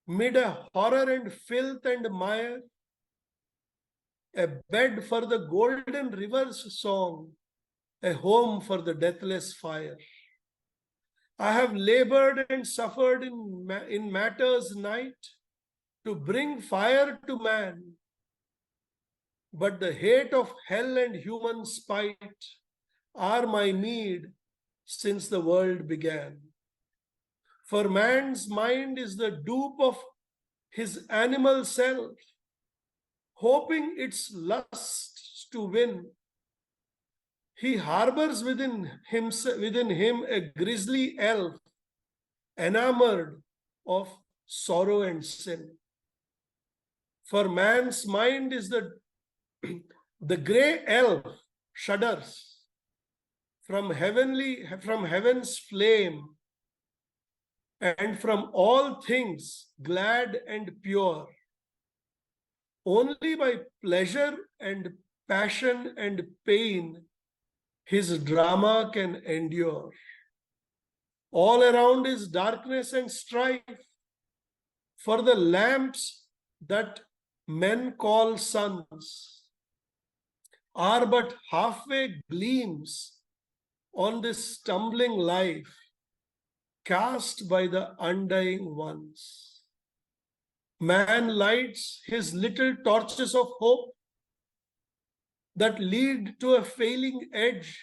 mid a horror and filth and mire, a bed for the golden river's song, a home for the deathless fire. I have labored and suffered in matter's night to bring fire to man, but the hate of hell and human spite are my meed since the world began. For man's mind is the dupe of his animal self, hoping its lusts to win. He harbors within him a grisly elf, enamored of sorrow and sin. For man's mind is the grey elf shudders from heaven's flame, and from all things glad and pure. Only by pleasure and passion and pain his drama can endure. All around is darkness and strife, for the lamps that men call suns are but halfway gleams on this stumbling life cast by the undying ones. Man lights his little torches of hope that lead to a failing edge.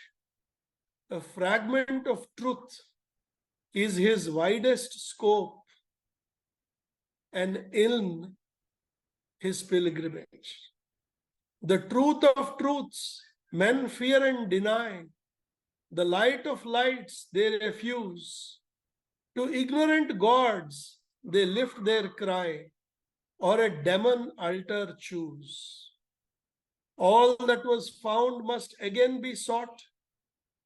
A fragment of truth is his widest scope, and in his pilgrimage. The truth of truths men fear and deny, the light of lights they refuse. To ignorant gods they lift their cry, or a demon altar choose. All that was found must again be sought.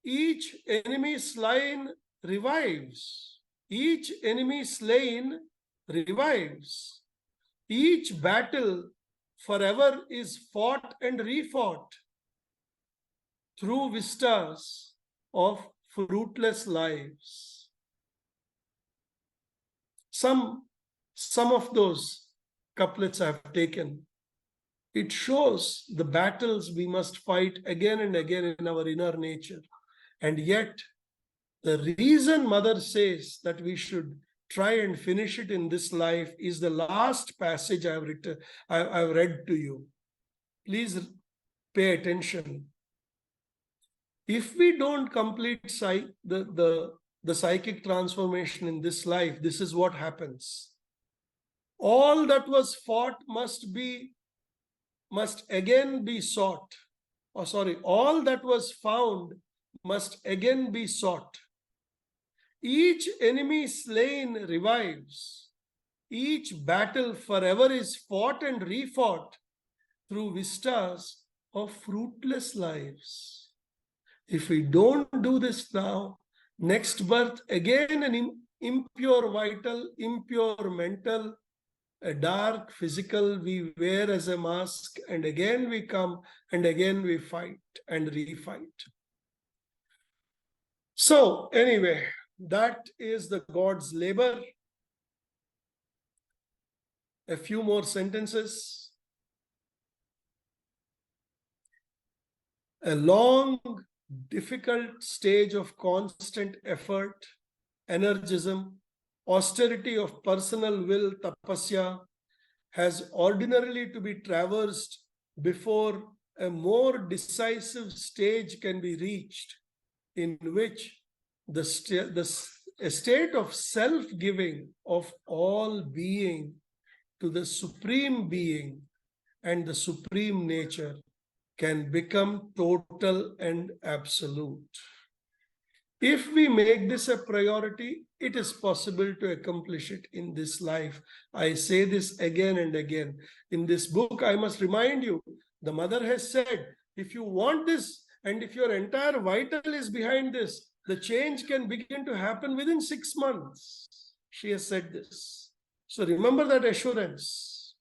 Each enemy slain revives. Each enemy slain revives. Each battle forever is fought and refought through vistas of fruitless lives. Some of those couplets I have taken. It shows the battles we must fight again and again in our inner nature. And yet, the reason Mother says that we should try and finish it in this life is the last passage I've read to you. Please pay attention. If we don't complete the psychic transformation in this life, this is what happens. All that was fought must again be sought. All that was found must again be sought. Each enemy slain revives. Each battle forever is fought and refought through vistas of fruitless lives. If we don't do this now, next birth again an impure vital, impure mental, a dark physical we wear as a mask, and again we come and again we fight and refight. So anyway, that is the God's labor. A few more sentences. A long, difficult stage of constant effort, energism, austerity of personal will, tapasya, has ordinarily to be traversed before a more decisive stage can be reached, in which a state of self-giving of all being to the supreme being and the supreme nature can become total and absolute. If we make this a priority, it is possible to accomplish it in this life. I say this again and again. In this book, I must remind you, the mother has said, if you want this and if your entire vital is behind this, the change can begin to happen within 6 months. She has said this. So remember that assurance.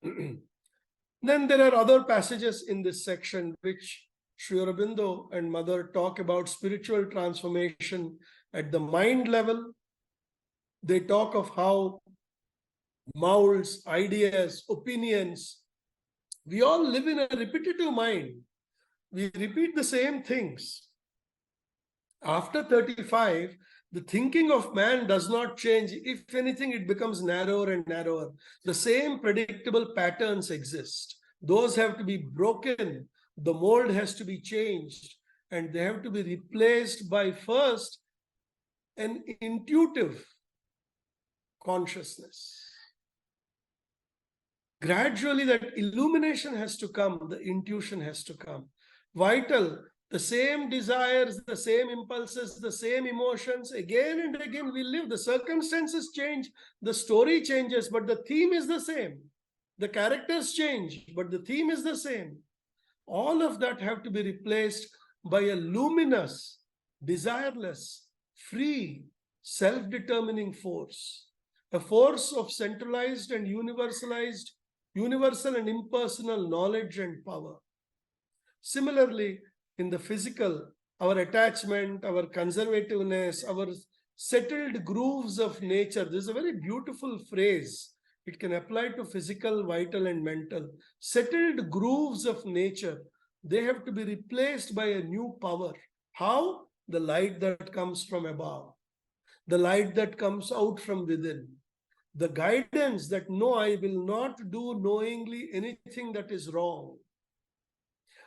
Then there are other passages in this section which Sri Aurobindo and Mother talk about spiritual transformation at the mind level. They talk of how molds, ideas, opinions, we all live in a repetitive mind. We repeat the same things. After 35, the thinking of man does not change. If anything, it becomes narrower and narrower. The same predictable patterns exist. Those have to be broken. The mold has to be changed. And they have to be replaced by first an intuitive consciousness. Gradually, that illumination has to come. The intuition has to come. Vital. The same desires, the same impulses, the same emotions, again and again we live. The circumstances change, the story changes, but the theme is the same. The characters change, but the theme is the same. All of that have to be replaced by a luminous, desireless, free, self-determining force. A force of centralized and universal and impersonal knowledge and power. Similarly, in the physical, our attachment, our conservativeness, our settled grooves of nature. This is a very beautiful phrase. It can apply to physical, vital, and mental. Settled grooves of nature, they have to be replaced by a new power. How? The light that comes from above. The light that comes out from within. The guidance that no, I will not do knowingly anything that is wrong.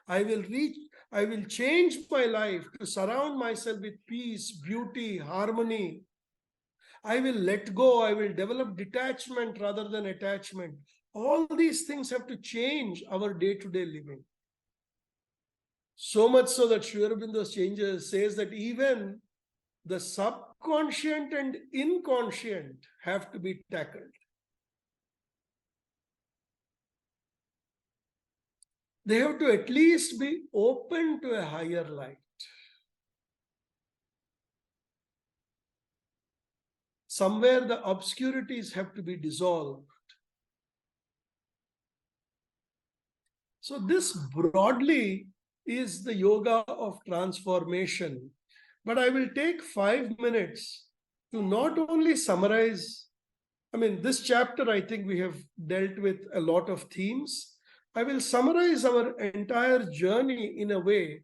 I will change my life to surround myself with peace, beauty, harmony. I will let go. I will develop detachment rather than attachment. All these things have to change our day-to-day living. So much so that Sri Aurobindo says that even the subconscient and inconscient have to be tackled. They have to at least be open to a higher light. Somewhere the obscurities have to be dissolved. So this broadly is the yoga of transformation. But I will take 5 minutes to not only summarize, this chapter, I think we have dealt with a lot of themes. I will summarize our entire journey in a way,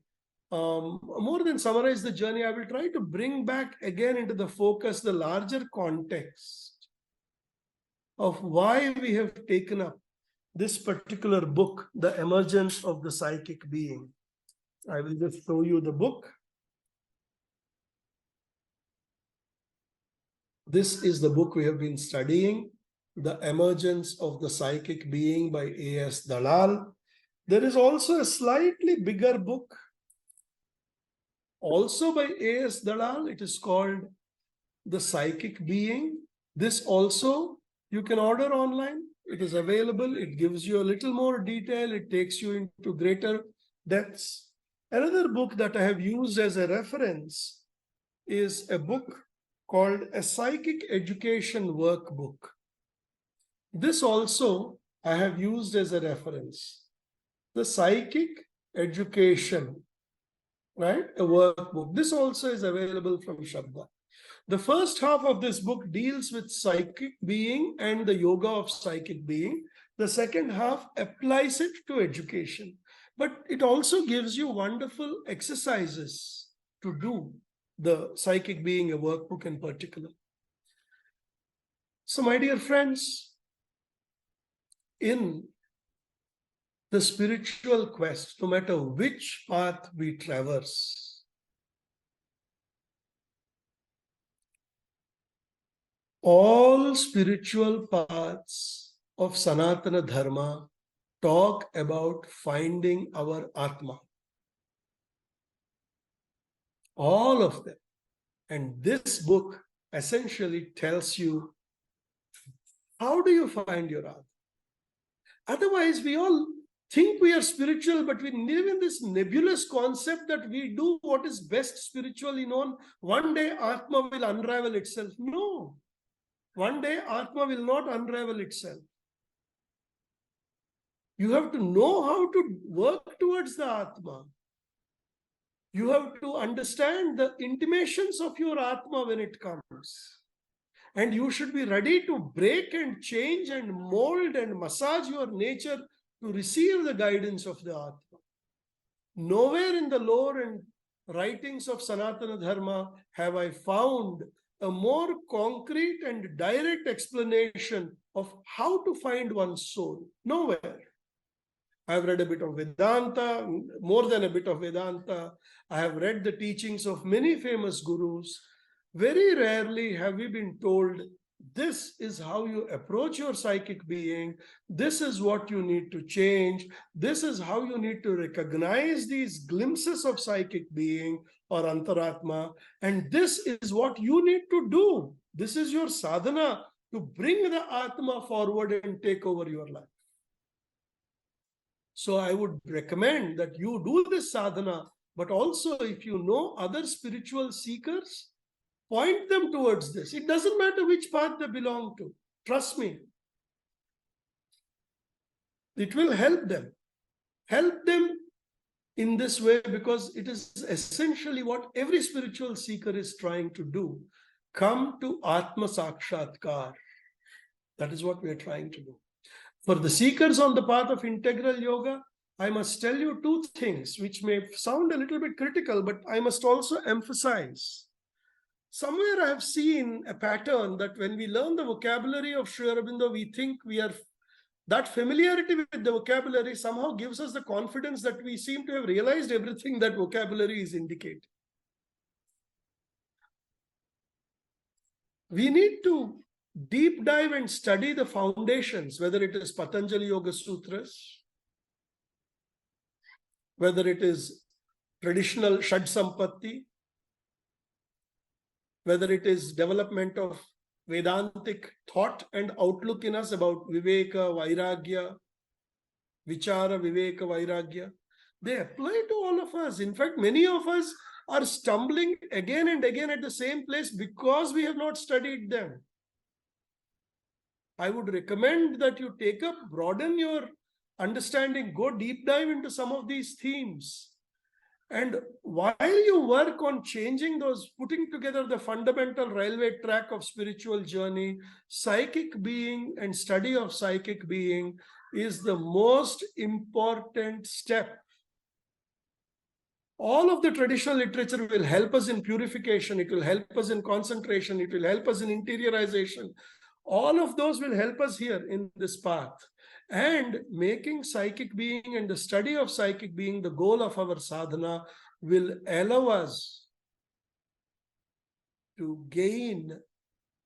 more than summarize the journey, I will try to bring back again into the focus the larger context of why we have taken up this particular book, The Emergence of the Psychic Being. I will just show you the book. This is the book we have been studying, The Emergence of the Psychic Being by A.S. Dalal. There is also a slightly bigger book, also by A.S. Dalal. It is called The Psychic Being. This also you can order online. It is available. It gives you a little more detail. It takes you into greater depths. Another book that I have used as a reference is a book called A Psychic Education Workbook. This also I have used as a reference. The Psychic Education, right? A workbook. This also is available from Shamballa. The first half of this book deals with psychic being and the yoga of psychic being. The second half applies it to education. But it also gives you wonderful exercises to do the psychic being, a workbook in particular. So, my dear friends, in the spiritual quest, no matter which path we traverse, all spiritual paths of Sanatana Dharma talk about finding our Atma. All of them. And this book essentially tells you, how do you find your Atma? Otherwise, we all think we are spiritual, but we live in this nebulous concept that we do what is best spiritually known. One day Atma will unravel itself. No. One day Atma will not unravel itself. You have to know how to work towards the Atma. You have to understand the intimations of your Atma when it comes. And you should be ready to break and change and mold and massage your nature to receive the guidance of the Atma. Nowhere in the lore and writings of Sanatana Dharma have I found a more concrete and direct explanation of how to find one's soul. Nowhere. I've read a bit of Vedanta, more than a bit of Vedanta. I have read the teachings of many famous gurus. Very rarely have we been told, this is how you approach your psychic being. This is what you need to change. This is how you need to recognize these glimpses of psychic being or antaratma. And this is what you need to do. This is your sadhana to bring the Atma forward and take over your life. So I would recommend that you do this sadhana, but also if you know other spiritual seekers, point them towards this. It doesn't matter which path they belong to. Trust me. It will help them. Help them in this way, because it is essentially what every spiritual seeker is trying to do. Come to Atma Sakshatkar. That is what we are trying to do. For the seekers on the path of integral yoga, I must tell you two things which may sound a little bit critical, but I must also emphasize. Somewhere I have seen a pattern that when we learn the vocabulary of Sri Aurobindo, we think we are, that familiarity with the vocabulary somehow gives us the confidence that we seem to have realized everything that vocabulary is indicating. We need to deep dive and study the foundations, whether it is Patanjali Yoga Sutras, whether it is traditional Shad Sampatti, whether it is development of Vedantic thought and outlook in us about Viveka, Vairagya, Vichara, Viveka, Vairagya. They apply to all of us. In fact, many of us are stumbling again and again at the same place because we have not studied them. I would recommend that you take up, broaden your understanding, go deep dive into some of these themes. And while you work on changing those, putting together the fundamental railway track of spiritual journey, psychic being and study of psychic being is the most important step. All of the traditional literature will help us in purification. It will help us in concentration. It will help us in interiorization. All of those will help us here in this path. And making psychic being and the study of psychic being the goal of our sadhana will allow us to gain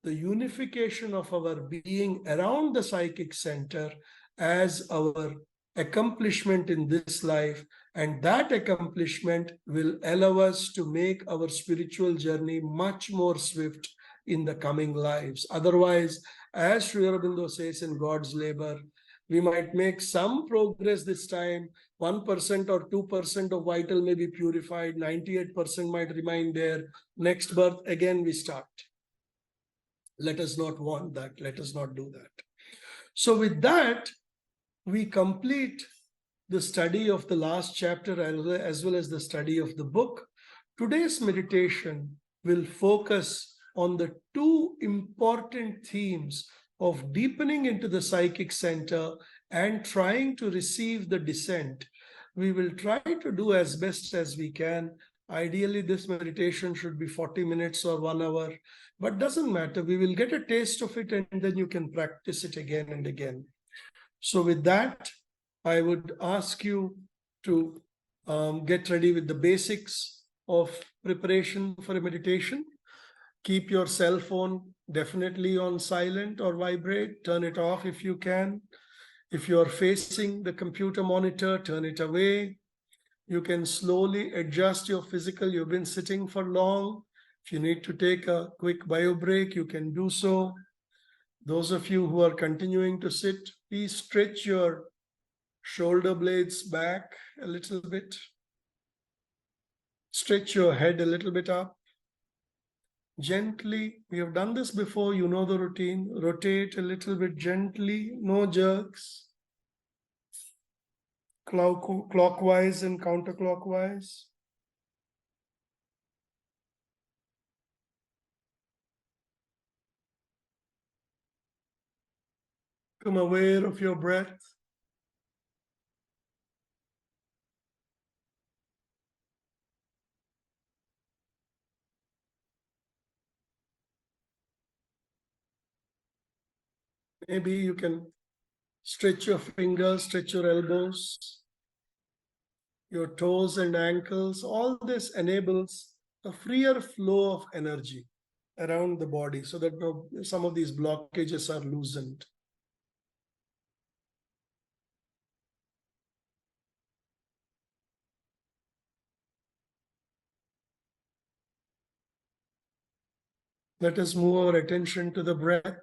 the unification of our being around the psychic center as our accomplishment in this life. And that accomplishment will allow us to make our spiritual journey much more swift in the coming lives. Otherwise, as Sri Aurobindo says in God's Labor, we might make some progress this time. 1% or 2% of vital may be purified. 98% might remain there. Next birth, again we start. Let us not want that. Let us not do that. So with that, we complete the study of the last chapter as well as the study of the book. Today's meditation will focus on the two important themes of deepening into the psychic center and trying to receive the descent. We will try to do as best as we can Ideally, this meditation should be 40 minutes or 1 hour, but doesn't matter. We will get a taste of it and then you can practice it again and again. So with that, I would ask you to get ready with the basics of preparation for a meditation. Keep your cell phone definitely on silent or vibrate. Turn it off if you can. If you are facing the computer monitor, turn it away. You can slowly adjust your physical. You've been sitting for long. If you need to take a quick bio break, you can do so. Those of you who are continuing to sit, please stretch your shoulder blades back a little bit. Stretch your head a little bit up. Gently, we have done this before, you know the routine. Rotate a little bit gently, no jerks. Clockwise and counterclockwise. Become aware of your breath. Maybe you can stretch your fingers, stretch your elbows, your toes and ankles. All this enables a freer flow of energy around the body so that some of these blockages are loosened. Let us move our attention to the breath.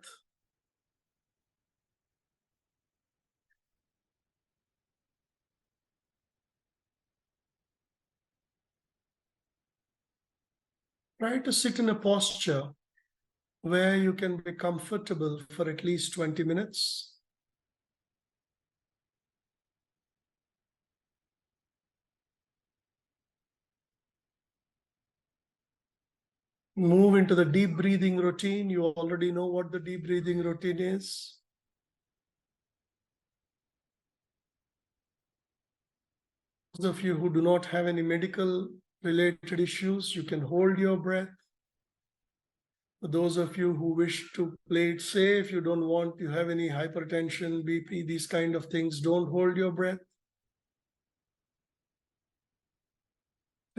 Try to sit in a posture where you can be comfortable for at least 20 minutes. Move into the deep breathing routine. You already know what the deep breathing routine is. Those of you who do not have any medical related issues, you can hold your breath. For those of you who wish to play it safe, you don't want to have any hypertension, BP, these kind of things, don't hold your breath.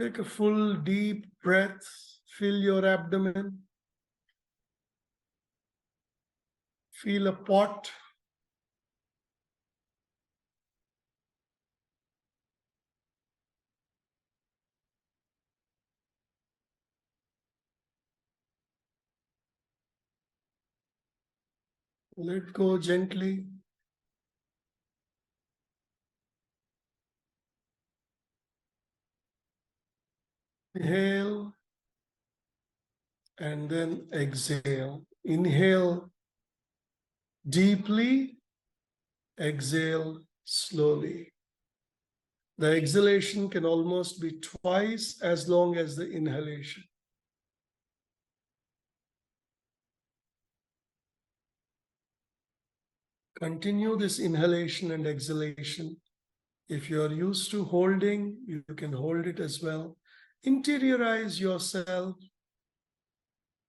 Take a full deep breath, fill your abdomen. Feel a pot. Let go gently. Inhale and then exhale. Inhale deeply, exhale slowly. The exhalation can almost be twice as long as the inhalation. Continue this inhalation and exhalation. If you are used to holding, you can hold it as well. Interiorize yourself.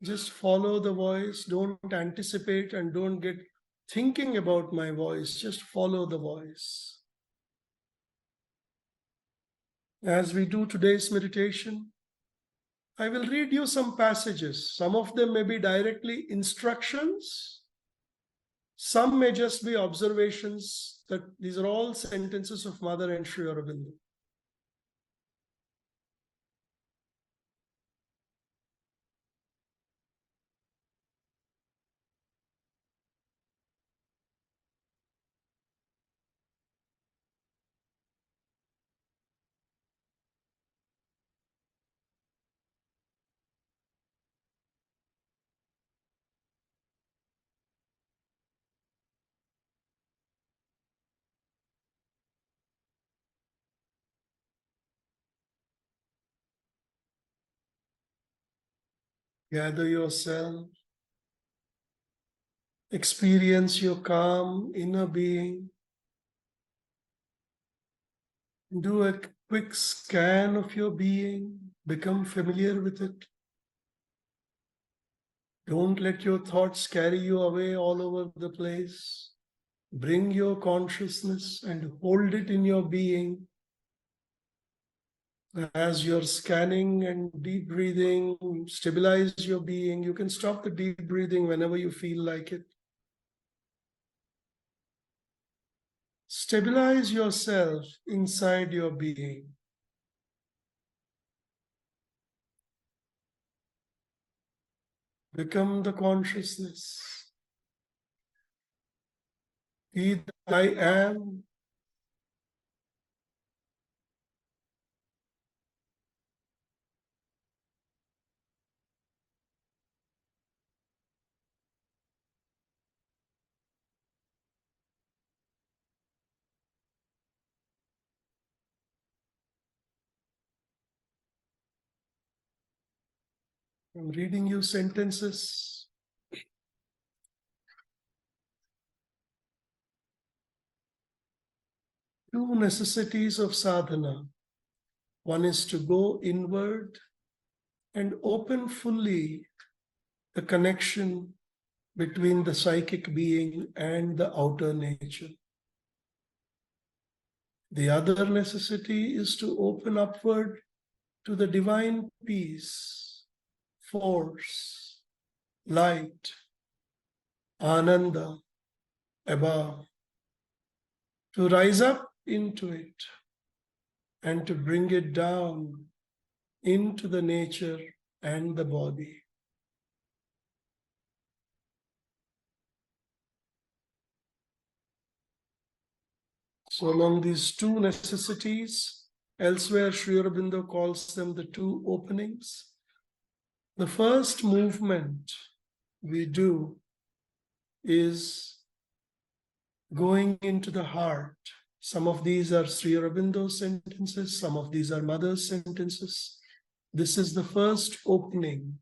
Just follow the voice. Don't anticipate and don't get thinking about my voice. Just follow the voice. As we do today's meditation, I will read you some passages. Some of them may be directly instructions. Some may just be observations that these are all sentences of Mother and Sri Aurobindo. Gather yourself. Experience your calm inner being. Do a quick scan of your being. Become familiar with it. Don't let your thoughts carry you away all over the place. Bring your consciousness and hold it in your being. As you're scanning and deep breathing, stabilize your being. You can stop the deep breathing whenever you feel like it. Stabilize yourself inside your being. Become the consciousness. Be the I am. I'm reading you sentences. Two necessities of sadhana. One is to go inward and open fully the connection between the psychic being and the outer nature. The other necessity is to open upward to the divine peace, force, light, ananda, above, to rise up into it and to bring it down into the nature and the body. So among these two necessities, elsewhere Sri Aurobindo calls them the two openings. The first movement we do is going into the heart. Some of these are Sri Aurobindo's sentences, some of these are Mother's sentences. This is the first opening.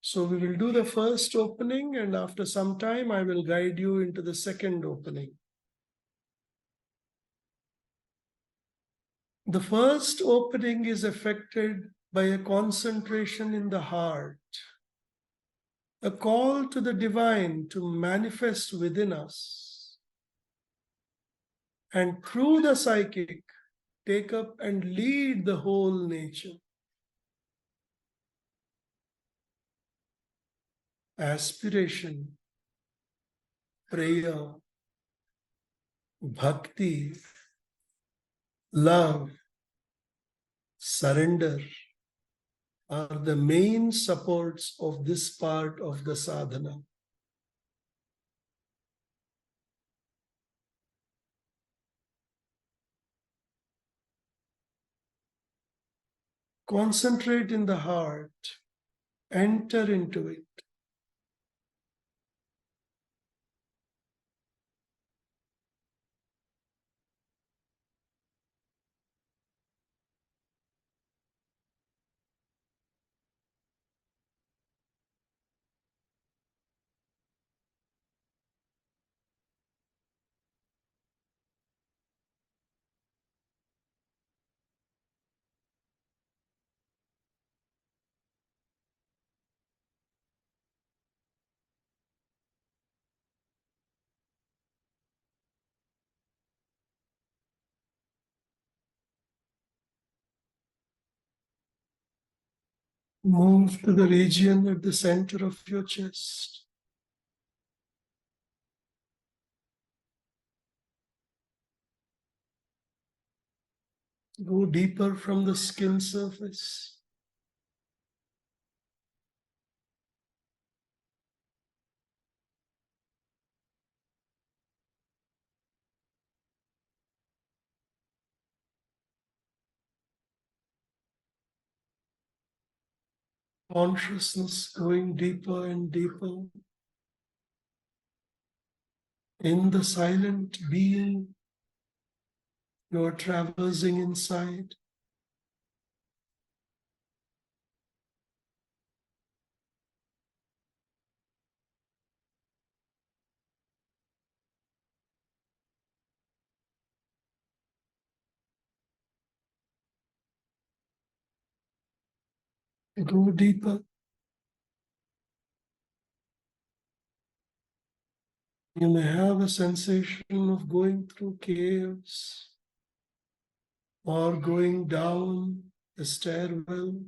So we will do the first opening, and after some time I will guide you into the second opening. The first opening is affected by a concentration in the heart, a call to the divine to manifest within us, and through the psychic, take up and lead the whole nature. Aspiration, prayer, bhakti, love, surrender are the main supports of this part of the sadhana. Concentrate in the heart, enter into it. Move to the region at the center of your chest. Go deeper from the skin surface. Consciousness going deeper and deeper. In the silent being, you are traversing inside. Go deeper. You may have a sensation of going through caves or going down a stairwell.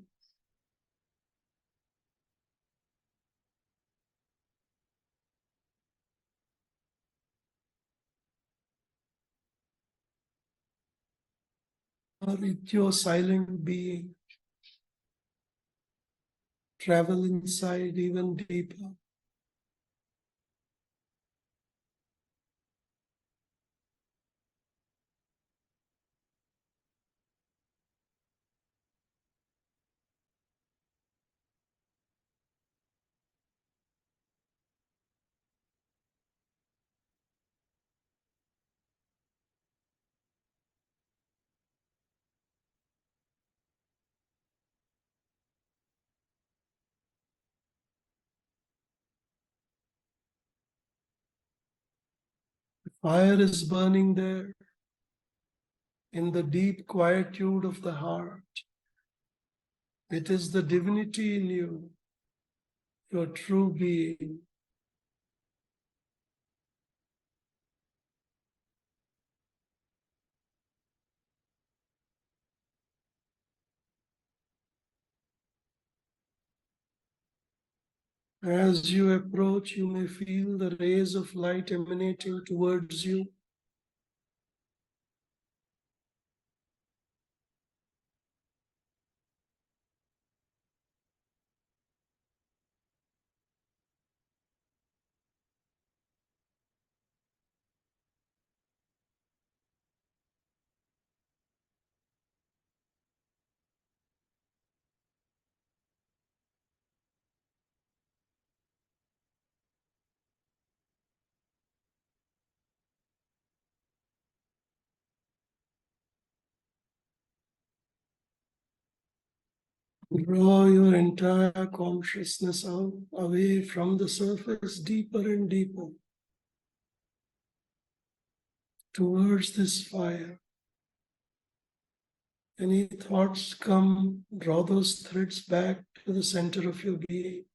Or with your silent being, travel inside even deeper. Fire is burning there in the deep quietude of the heart. It is the divinity in you, your true being. As you approach, you may feel the rays of light emanating towards you. Draw your entire consciousness out, away from the surface, deeper and deeper, towards this fire. Any thoughts come, draw those threads back to the center of your being.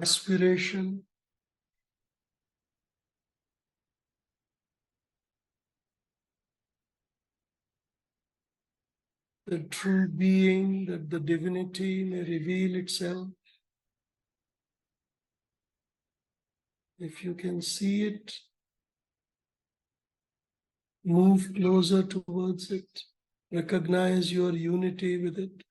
Aspiration, the true being, that the divinity may reveal itself. If you can see it, move closer towards it. Recognize your unity with it.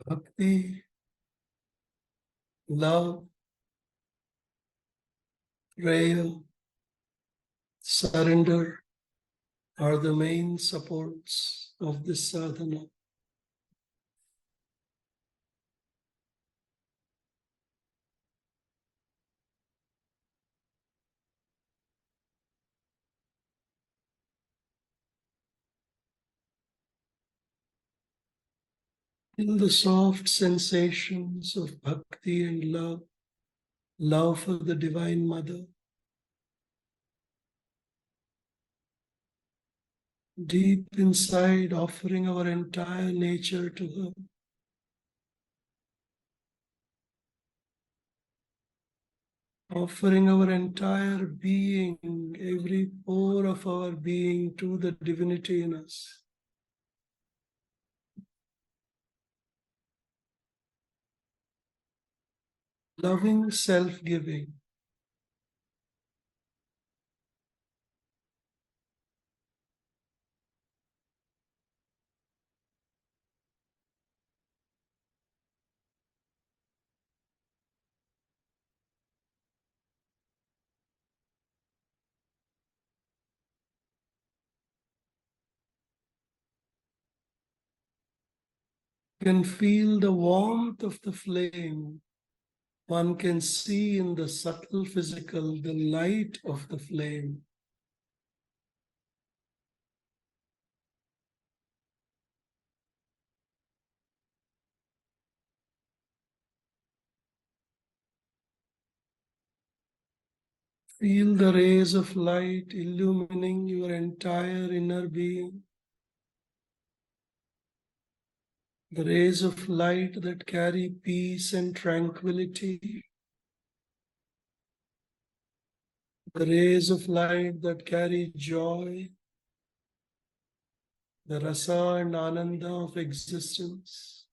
Bhakti, love, prayer, surrender are the main supports of this sadhana. Feel the soft sensations of bhakti and love for the Divine Mother. Deep inside, offering our entire nature to her. Offering our entire being, every pore of our being to the divinity in us. Loving self-giving. You can feel the warmth of the flame. One can see in the subtle physical the light of the flame. Feel the rays of light illumining your entire inner being. The rays of light that carry peace and tranquility. The rays of light that carry joy, the rasa and ananda of existence.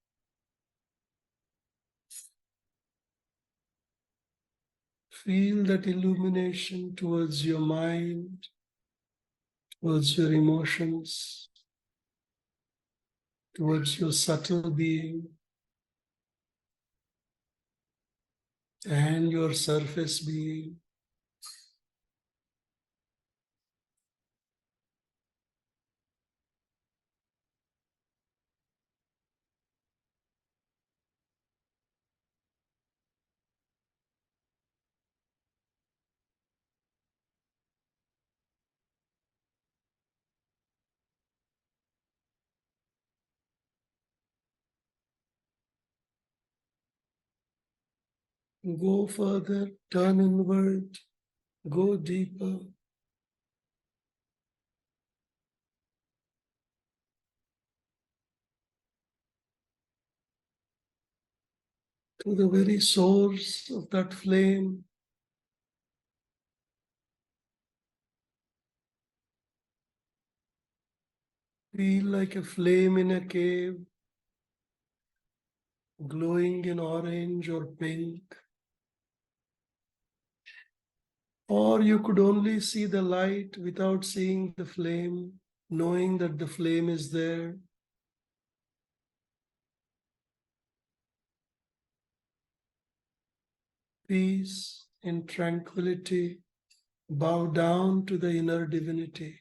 Feel that illumination towards your mind, towards your emotions, towards your subtle being, and your surface being. Go further, turn inward, go deeper. To the very source of that flame. Feel like a flame in a cave, glowing in orange or pink. Or you could only see the light without seeing the flame, knowing that the flame is there. Peace and tranquility, bow down to the inner divinity.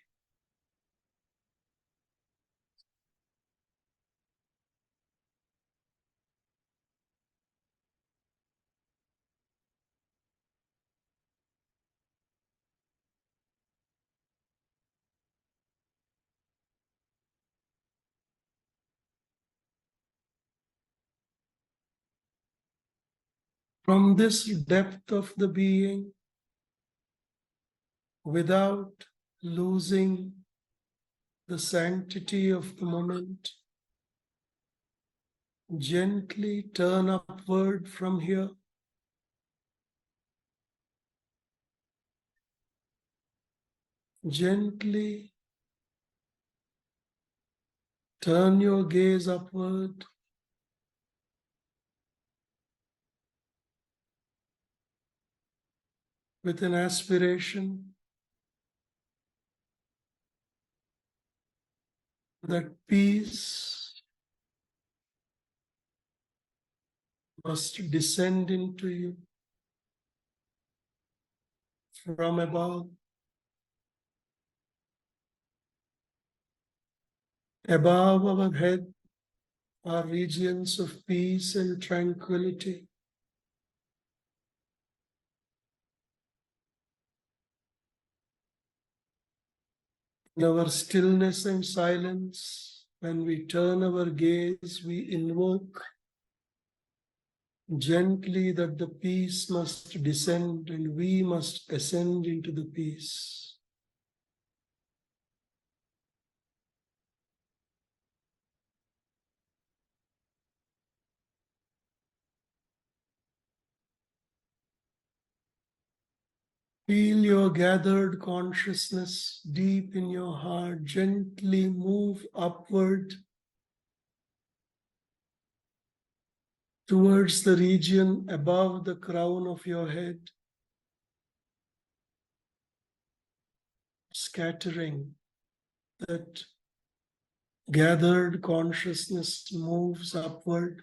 From this depth of the being, without losing the sanctity of the moment, gently turn upward from here. Gently turn your gaze upward. With an aspiration that peace must descend into you from above. Above our head are regions of peace and tranquility. In our stillness and silence, When we turn our gaze, we invoke gently that the peace must descend and we must ascend into the peace. Feel your gathered consciousness deep in your heart, gently move upward towards the region above the crown of your head, scattering. That gathered consciousness moves upward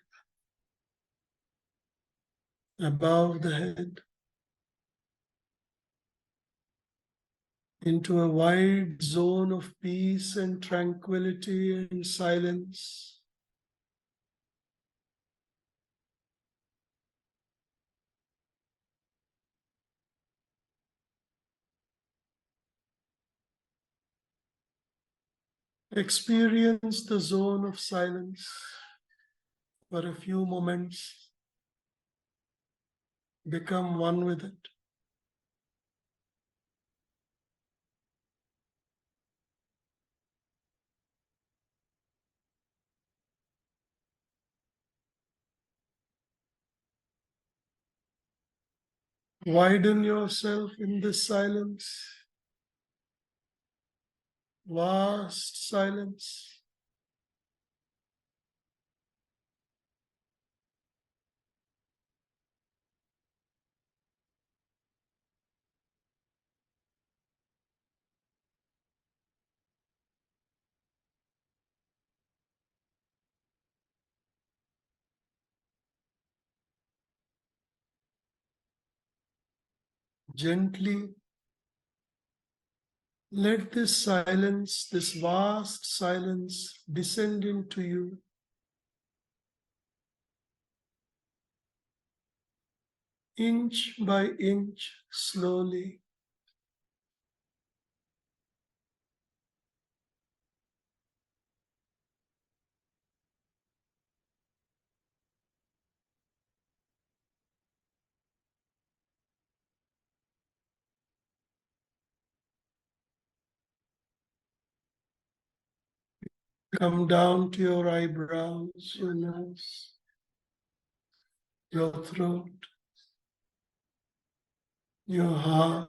above the head into a wide zone of peace and tranquility and silence. Experience the zone of silence for a few moments. Become one with it. Widen yourself in this silence, vast silence. Gently let this silence, this vast silence, descend into you. Inch by inch, slowly. Come down to your eyebrows, your nose, your throat, your heart.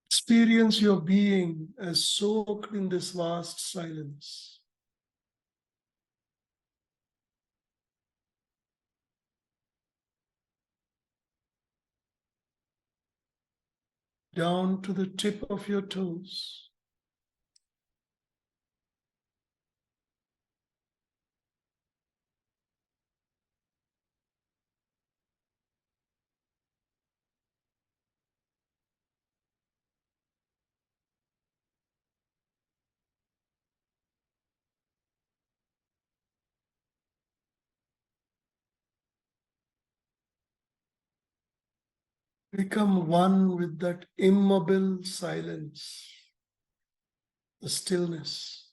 Experience your being as soaked in this vast silence. Down to the tip of your toes. Become one with that immobile silence, the stillness.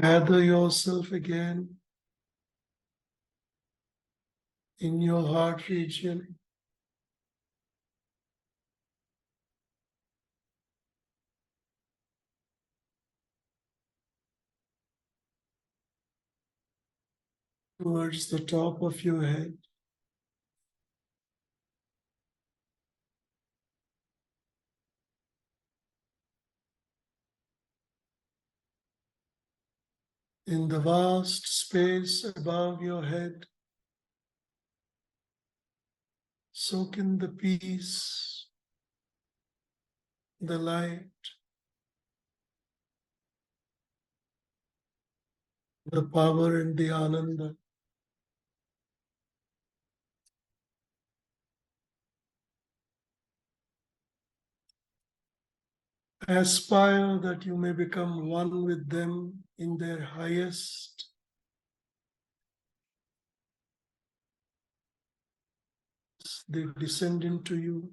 Gather yourself again in your heart region. Towards the top of your head. in the vast space above your head. Soak in the peace, the light, the power and the ananda. Aspire that you may become one with them in their highest. They descend into you.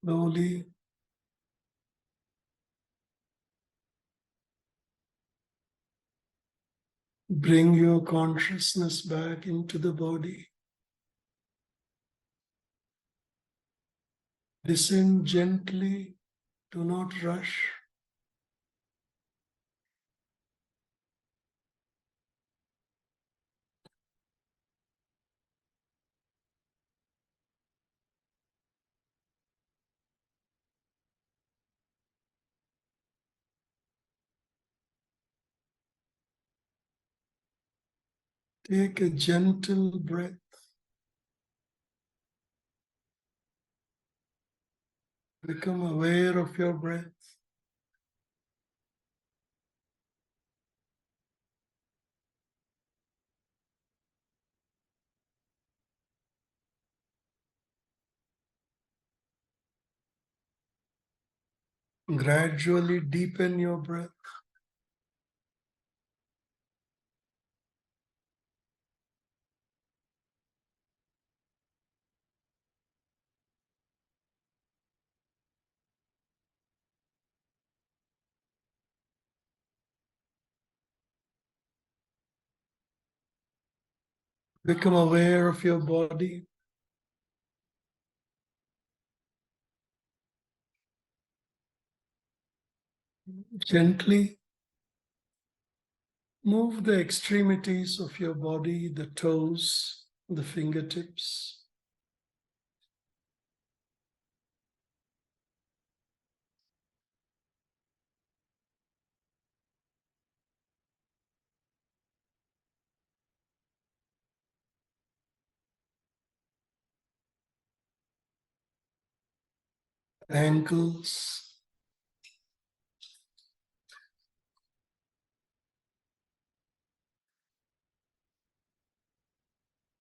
Slowly bring your consciousness back into the body. Descend gently, do not rush. Take a gentle breath. Become aware of your breath. Gradually deepen your breath. Become aware of your body. Gently move the extremities of your body, the toes, the fingertips. Ankles.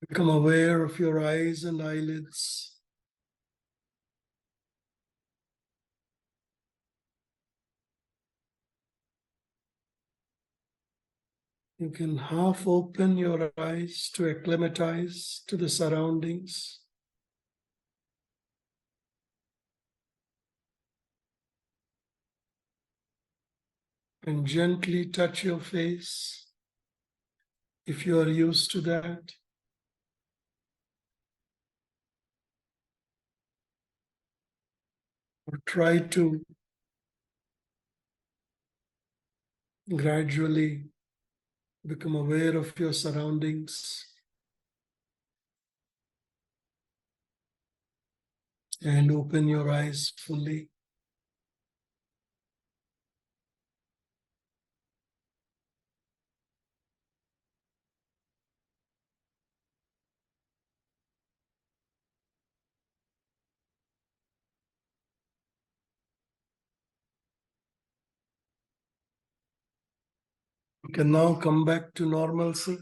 Become aware of your eyes and eyelids. You can half open your eyes to acclimatize to the surroundings. And gently touch your face if you are used to that. Or try to gradually become aware of your surroundings and open your eyes fully. You can now come back to normalcy.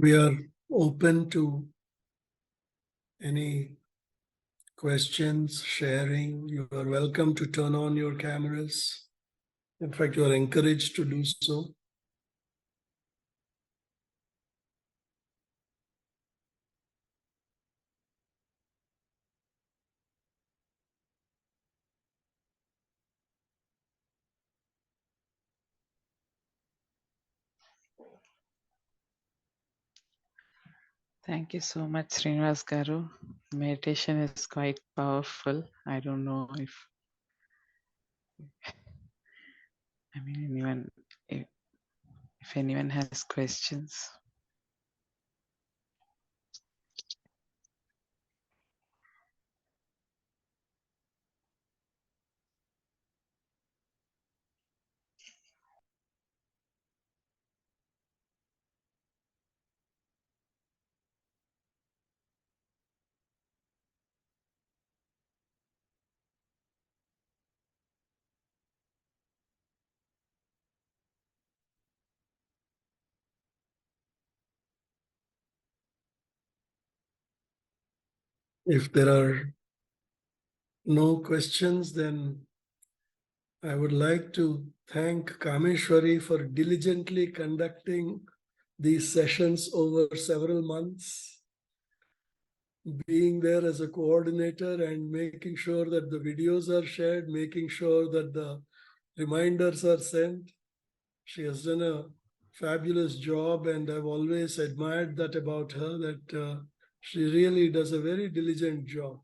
We are open to any questions, sharing. You are welcome to turn on your cameras. In fact, you are encouraged to do so. Thank you so much, Srinivas Garu. Meditation is quite powerful. I don't know if anyone has questions. If there are no questions, then I would like to thank Kameshwari for diligently conducting these sessions over several months, being there as a coordinator and making sure that the videos are shared, making sure that the reminders are sent. She has done a fabulous job, and I've always admired that about her, that she really does a very diligent job.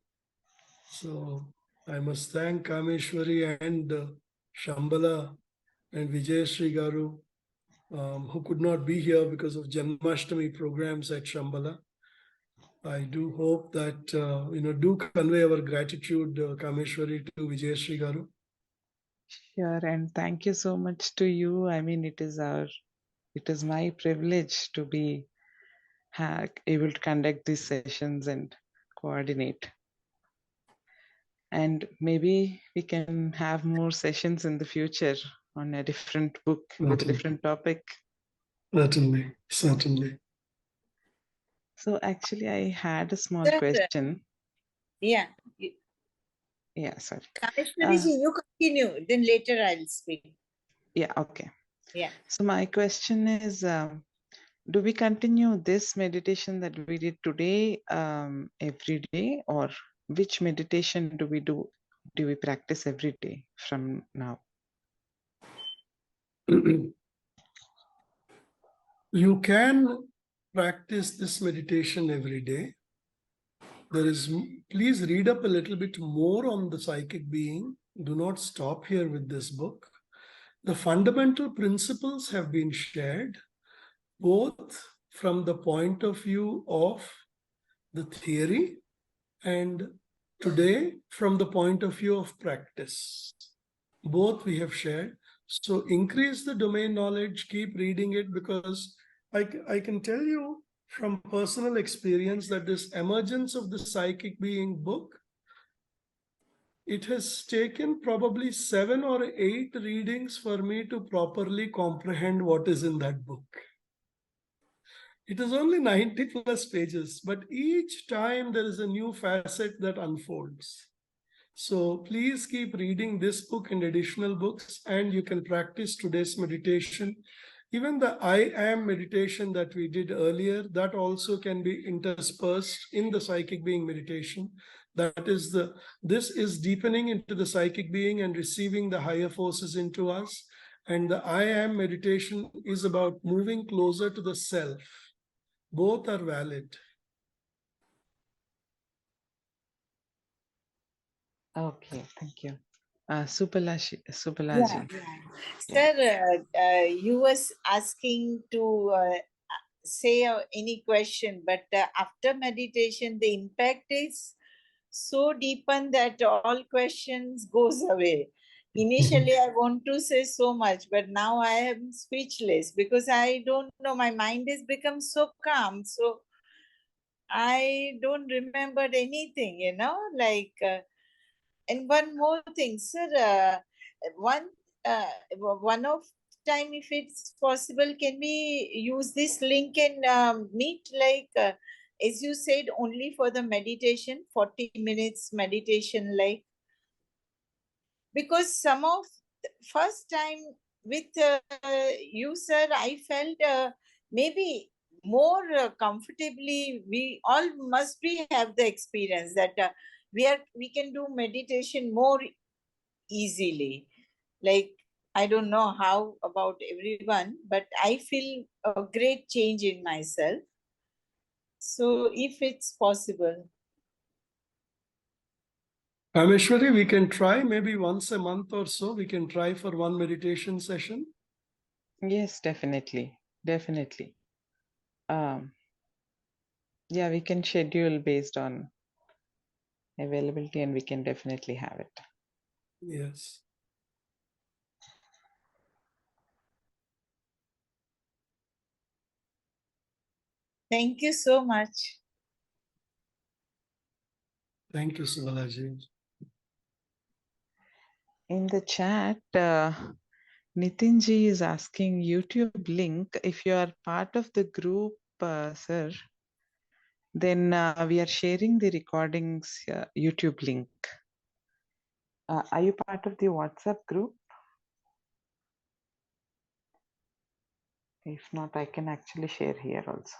So I must thank Kameshwari and Shamballa and Vijayashree Garu, who could not be here because of Janmashtami programs at Shamballa. I do hope that, do convey our gratitude, Kameshwari, to Vijayashree Garu. Sure, and thank you so much to you. I mean, it is my privilege to be able to conduct these sessions and coordinate. And maybe we can have more sessions in the future on a different book with a different topic. Certainly, certainly. So actually, I had a small question. Yeah. Yeah, sorry. Kameshwari, you continue. Then later I'll speak. Yeah, okay. Yeah. So my question is, do we continue this meditation that we did today every day, or which meditation do we practice every day from now? You can practice this meditation every day. Please read up a little bit more on the psychic being. Do not stop here with this book. The fundamental principles have been shared, both from the point of view of the theory and today from the point of view of practice. Both we have shared. So increase the domain knowledge, keep reading it, because I can tell you from personal experience that this emergence of the psychic being book, it has taken probably 7 or 8 readings for me to properly comprehend what is in that book. It is only 90 plus pages, but each time there is a new facet that unfolds. So please keep reading this book and additional books, and you can practice today's meditation. Even the I am meditation that we did earlier, that also can be interspersed in the psychic being meditation. This is deepening into the psychic being and receiving the higher forces into us. And the I am meditation is about moving closer to the self. Both are valid. Okay, thank you. Supalaji. Sir, you was asking to say any question, but after meditation, the impact is so deepened that all questions goes away. Initially, I want to say so much, but now I am speechless because I don't know. My mind has become so calm. So I don't remember anything, and one more thing, sir. One of time, if it's possible, can we use this link and meet, like, as you said, only for the meditation, 40 minutes meditation, like, because some of first time with you, sir, I felt maybe more comfortably. We all must be have the experience that we can do meditation more easily. Like, I don't know how about everyone, but I feel a great change in myself. So if it's possible. Kameshwari, we can try maybe once a month or so. We can try for one meditation session. Yes, definitely. Definitely. Yeah, we can schedule based on availability and we can definitely have it. Yes. Thank you so much. Thank you, Shamballa. In the chat, Nitinji is asking YouTube link. If you are part of the group, sir, then we are sharing the recordings YouTube link. Are you part of the WhatsApp group? If not, I can actually share here also.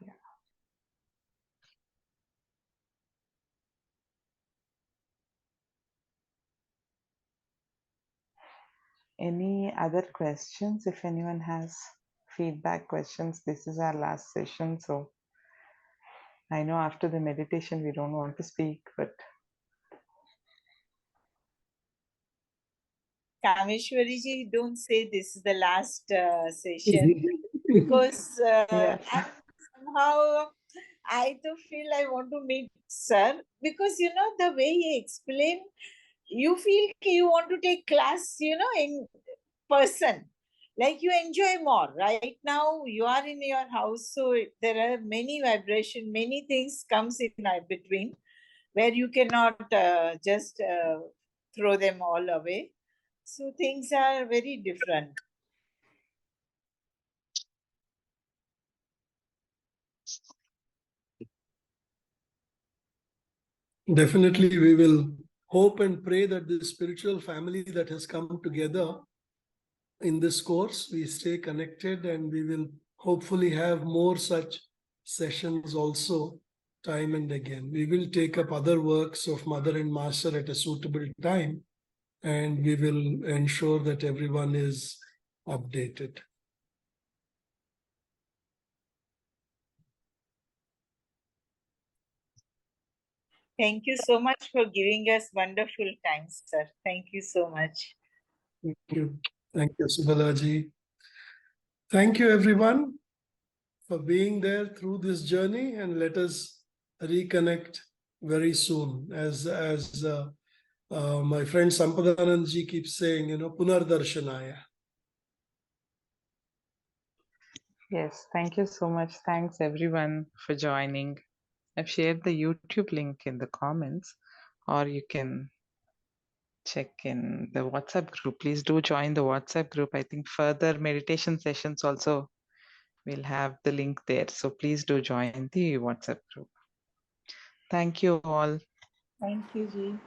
Yeah. Any other questions? If anyone has feedback questions, this is our last session. So I know after the meditation, we don't want to speak, but Kameshwari ji, don't say this is the last session, because yes. somehow I do feel I want to meet sir, because the way he explained, you feel you want to take class, in person, like you enjoy more. Right now you are in your house, so there are many vibration, many things comes in between, where you cannot just throw them all away. So things are very different. Definitely, we will hope and pray that the spiritual family that has come together in this course, we stay connected, and we will hopefully have more such sessions also, time and again. We will take up other works of Mother and Master at a suitable time, and we will ensure that everyone is updated. Thank you so much for giving us wonderful time, sir. Thank you so much. Thank you. Thank you, Shamballa. Thank you, everyone, for being there through this journey, and let us reconnect very soon. As my friend Sampadanandji keeps saying, Punardarshanaya. Yes, thank you so much. Thanks everyone for joining. I've shared the YouTube link in the comments, or you can check in the WhatsApp group. Please do join the WhatsApp group. I think further meditation sessions also will have the link there. So please do join the WhatsApp group. Thank you all. Thank you, Ji.